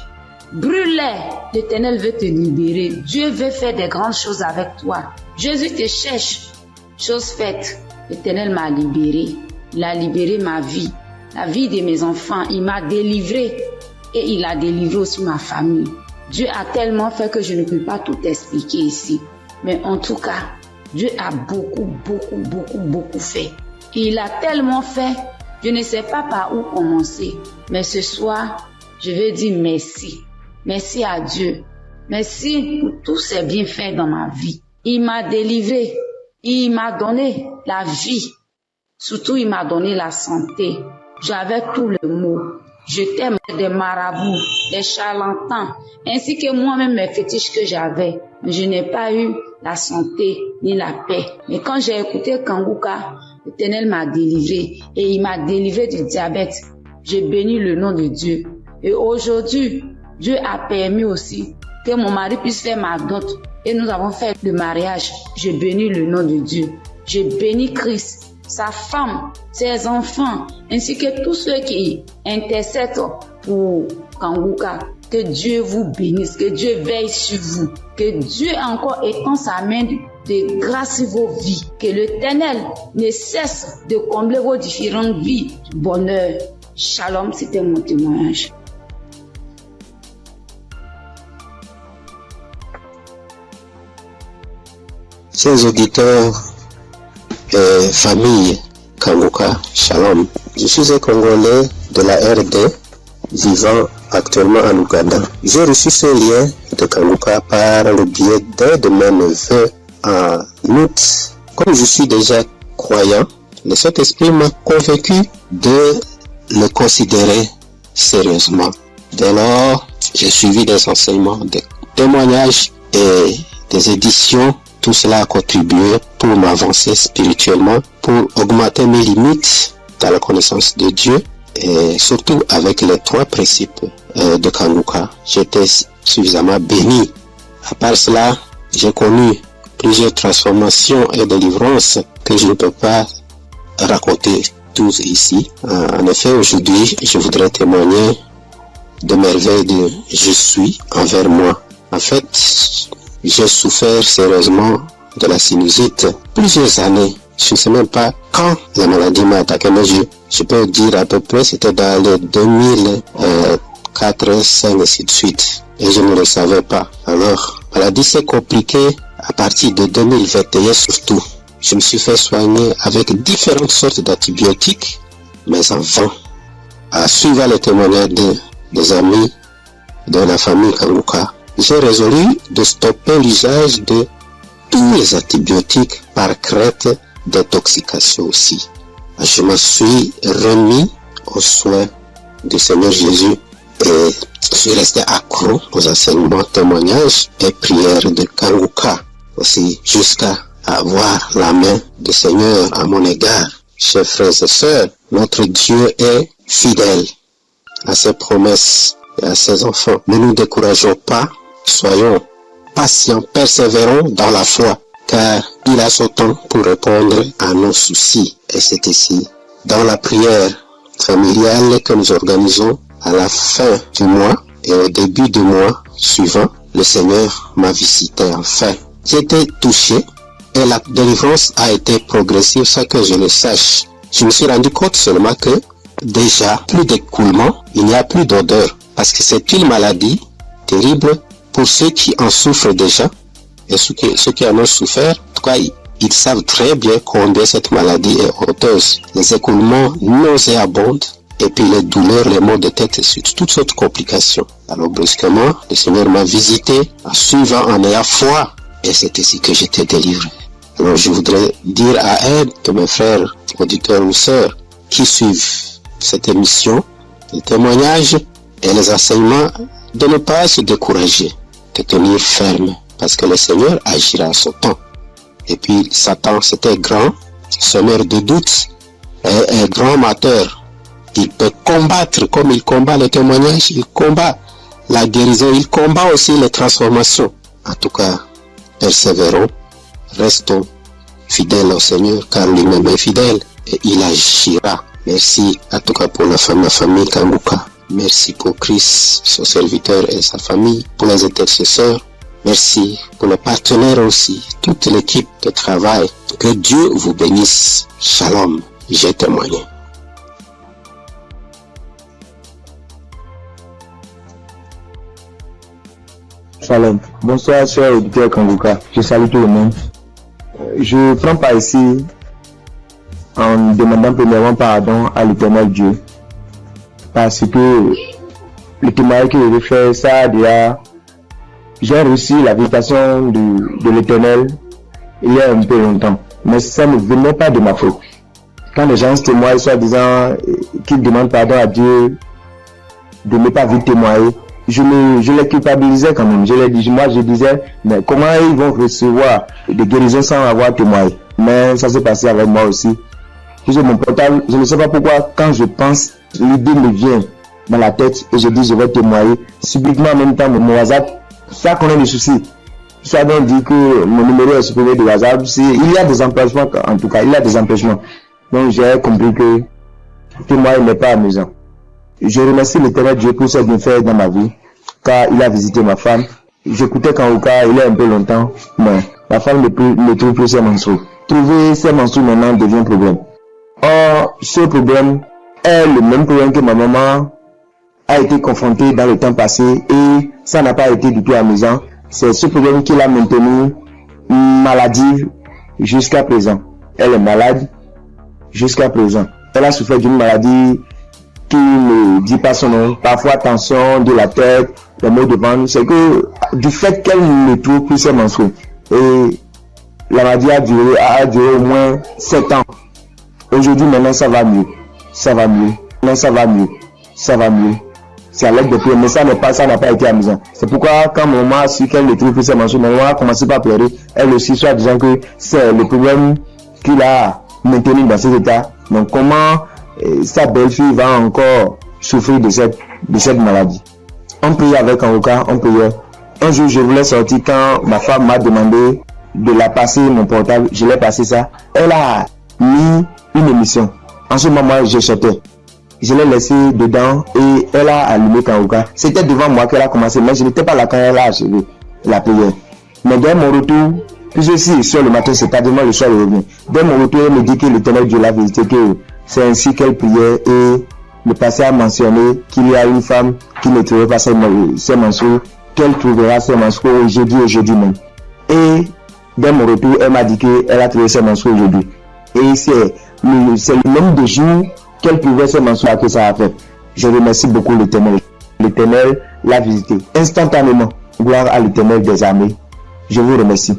[SPEAKER 5] Brûle-les, l'Éternel veut te libérer. Dieu veut faire des grandes choses avec toi. Jésus te cherche. Chose faite, l'Éternel m'a libéré. Il a libéré ma vie, la vie de mes enfants. Il m'a délivré et il a délivré aussi ma famille. Dieu a tellement fait que je ne peux pas tout expliquer ici. Mais en tout cas, Dieu a beaucoup fait. Et il a tellement fait, je ne sais pas par où commencer. Mais ce soir, je veux dire merci. Merci à Dieu. Merci pour tous ces bienfaits dans ma vie. Il m'a délivré. Il m'a donné la vie. Surtout, il m'a donné la santé. J'avais tout le mot. J'étais des marabouts, des charlatans, ainsi que moi-même mes fétiches que j'avais. Mais je n'ai pas eu la santé ni la paix. Mais quand j'ai écouté Kanguka, l'Éternel m'a délivré et il m'a délivré du diabète. J'ai béni le nom de Dieu. Et aujourd'hui, Dieu a permis aussi que mon mari puisse faire ma dot. Et nous avons fait le mariage. Je bénis le nom de Dieu. Je bénis Christ, sa femme, ses enfants, ainsi que tous ceux qui intercèdent pour Kanguka. Que Dieu vous bénisse, que Dieu veille sur vous, que Dieu encore étend sa main de grâce sur vos vies, que l'Éternel ne cesse de combler vos différentes vies du bonheur. Shalom, c'était mon témoignage.
[SPEAKER 16] Chers auditeurs et famille Kanguka, Shalom. Je suis un Congolais de la RD vivant actuellement en Ouganda. J'ai reçu ce lien de Kanguka par le biais d'un de mes neveux en août. Comme je suis déjà croyant, le Saint-Esprit m'a convaincu de le considérer sérieusement. Dès lors, j'ai suivi des enseignements, des témoignages et des éditions. Tout cela a contribué pour m'avancer spirituellement, pour augmenter mes limites dans la connaissance de Dieu et surtout avec les 3 principes de Kanguka. J'étais suffisamment béni. À part cela, j'ai connu plusieurs transformations et délivrances que je ne peux pas raconter tous ici. En effet, aujourd'hui, je voudrais témoigner de merveilles de je suis envers moi. En fait, j'ai souffert sérieusement de la sinusite plusieurs années. Je ne sais même pas quand la maladie m'a attaqué, mais je peux dire à peu près c'était dans les 2004, 2005 et ainsi de suite. Et je ne le savais pas. Alors, la maladie s'est compliquée à partir de 2021 surtout. Je me suis fait soigner avec différentes sortes d'antibiotiques, mais en vain. À suivre les témoignages des amis de la famille Kanguka, j'ai résolu de stopper l'usage de tous les antibiotiques par crainte d'intoxication aussi. Je me suis remis aux soins du Seigneur Jésus et je suis resté accro aux enseignements, témoignages et prières de Kanguka aussi jusqu'à avoir la main du Seigneur à mon égard. Chers frères et sœurs, notre Dieu est fidèle à ses promesses. et à ses enfants. Ne nous décourageons pas, soyons patients, persévérons dans la foi, car il a son temps pour répondre à nos soucis. Et c'est ici, dans la prière familiale que nous organisons à la fin du mois et au début du mois suivant, le Seigneur m'a visité enfin. J'ai été touché et la délivrance a été progressive sans que je le sache. Je me suis rendu compte seulement que déjà plus d'écoulement, il n'y a plus d'odeur, parce que c'est une maladie terrible pour ceux qui en souffrent déjà et ceux qui en ont souffert. En tout cas, ils savent très bien combien cette maladie est honteuse. Les écoulements nauséabonds et puis les douleurs, les maux de tête et toutes sortes de complications. Alors brusquement, le Seigneur m'a visité en suivant, en ayant foi, et c'est ici que j'étais délivré. Alors je voudrais dire à elle, que mes frères, auditeurs ou sœurs, qui suivent cette émission, les témoignages et les enseignements, de ne pas se décourager, de tenir ferme, parce que le Seigneur agira à son temps. Et puis Satan, c'était grand, semeur de doutes, et grand amateur. Il peut combattre comme il combat le témoignage, il combat la guérison, il combat aussi les transformations. En tout cas, persévérons, restons fidèles au Seigneur, car lui-même est fidèle et il agira. Merci en tout cas pour la famille Kanguka. Merci pour Christ, son serviteur et sa famille, pour les intercesseurs. Merci pour les partenaires aussi, toute l'équipe de travail. Que Dieu vous bénisse. Shalom, j'ai témoigné.
[SPEAKER 17] Shalom. Bonsoir, chers auditeurs Kanguka. Je salue tout le monde. Je prends part ici en demandant premièrement pardon à l'Éternel Dieu. Parce que le témoignage que je vais faire, ça déjà, j'ai reçu la visitation de l'Éternel il y a un peu longtemps. Mais ça ne venait pas de ma faute. Quand les gens se témoignent, soit disant qu'ils demandent pardon à Dieu de ne pas vite témoigner, je les culpabilisais quand même. Je disais, mais comment ils vont recevoir des guérisons sans avoir témoigné? Mais ça s'est passé avec moi aussi. J'ai mon portable, je ne sais pas pourquoi, quand je pense, l'idée me vient dans la tête et je dis je vais témoigner. Subitement en même temps, mon WhatsApp, ça connaît des soucis. Ça donc dit que mon numéro est supprimé de WhatsApp. Il y a des empêchements, en tout cas, il y a des empêchements. Donc j'ai compris que témoigner n'est pas amusant. Je remercie l'Éternel Dieu pour ce qu'il fait dans ma vie, car il a visité ma femme. J'écoutais Kanguka il y a un peu longtemps, mais ma femme ne trouve plus ses menstrues. Trouver ses menstrues maintenant devient un problème. Or, ce problème est le même problème que ma maman a été confrontée dans le temps passé et ça n'a pas été du tout amusant. C'est ce problème qui l'a maintenue maladive jusqu'à présent. Elle est malade jusqu'à présent. Elle a souffert d'une maladie qui ne dit pas son nom, parfois tension de la tête, les maux de ventre. C'est que du fait qu'elle ne trouve plus ses menstrues. Et la maladie a duré au moins 7 ans. Aujourd'hui, maintenant, ça va mieux. Ça va mieux. Maintenant, ça va mieux. Ça va mieux. C'est à l'aide de prière, mais ça n'a pas été amusant. C'est pourquoi, quand maman a su qu'elle ne trouve plus ses menstrues, maman a commencé par pleurer. Elle aussi, soit disant que c'est le problème qu'il a maintenu dans cet état. Donc, comment sa belle-fille va encore souffrir de cette maladie? On priait avec Kanguka, on priait. Un jour, je voulais sortir quand ma femme m'a demandé de la passer mon portable. Je l'ai passé ça. Elle a mis une émission. En ce moment, je sortais. Je l'ai laissé dedans et elle a allumé Kanguka. C'était devant moi qu'elle a commencé, mais je n'étais pas là quand elle a achevé la prière. Mais dès mon retour, puisque si sur le matin, c'est tardivement le soir, elle revient. Dès mon retour, elle me dit que l'Éternel Dieu l'a visité, que c'est ainsi qu'elle priait et le passé a mentionné qu'il y a une femme qui ne trouvait pas ses menstrues, qu'elle trouvera ses menstrues aujourd'hui même. Et dès mon retour, elle m'a dit qu'elle a trouvé ses menstrues aujourd'hui. Et c'est le même de jour qu'elle trouvait ses menstrues que ça a fait. Je remercie beaucoup l'Éternel. L'Éternel l'a visité instantanément. Gloire à l'Éternel des armées. Je vous remercie.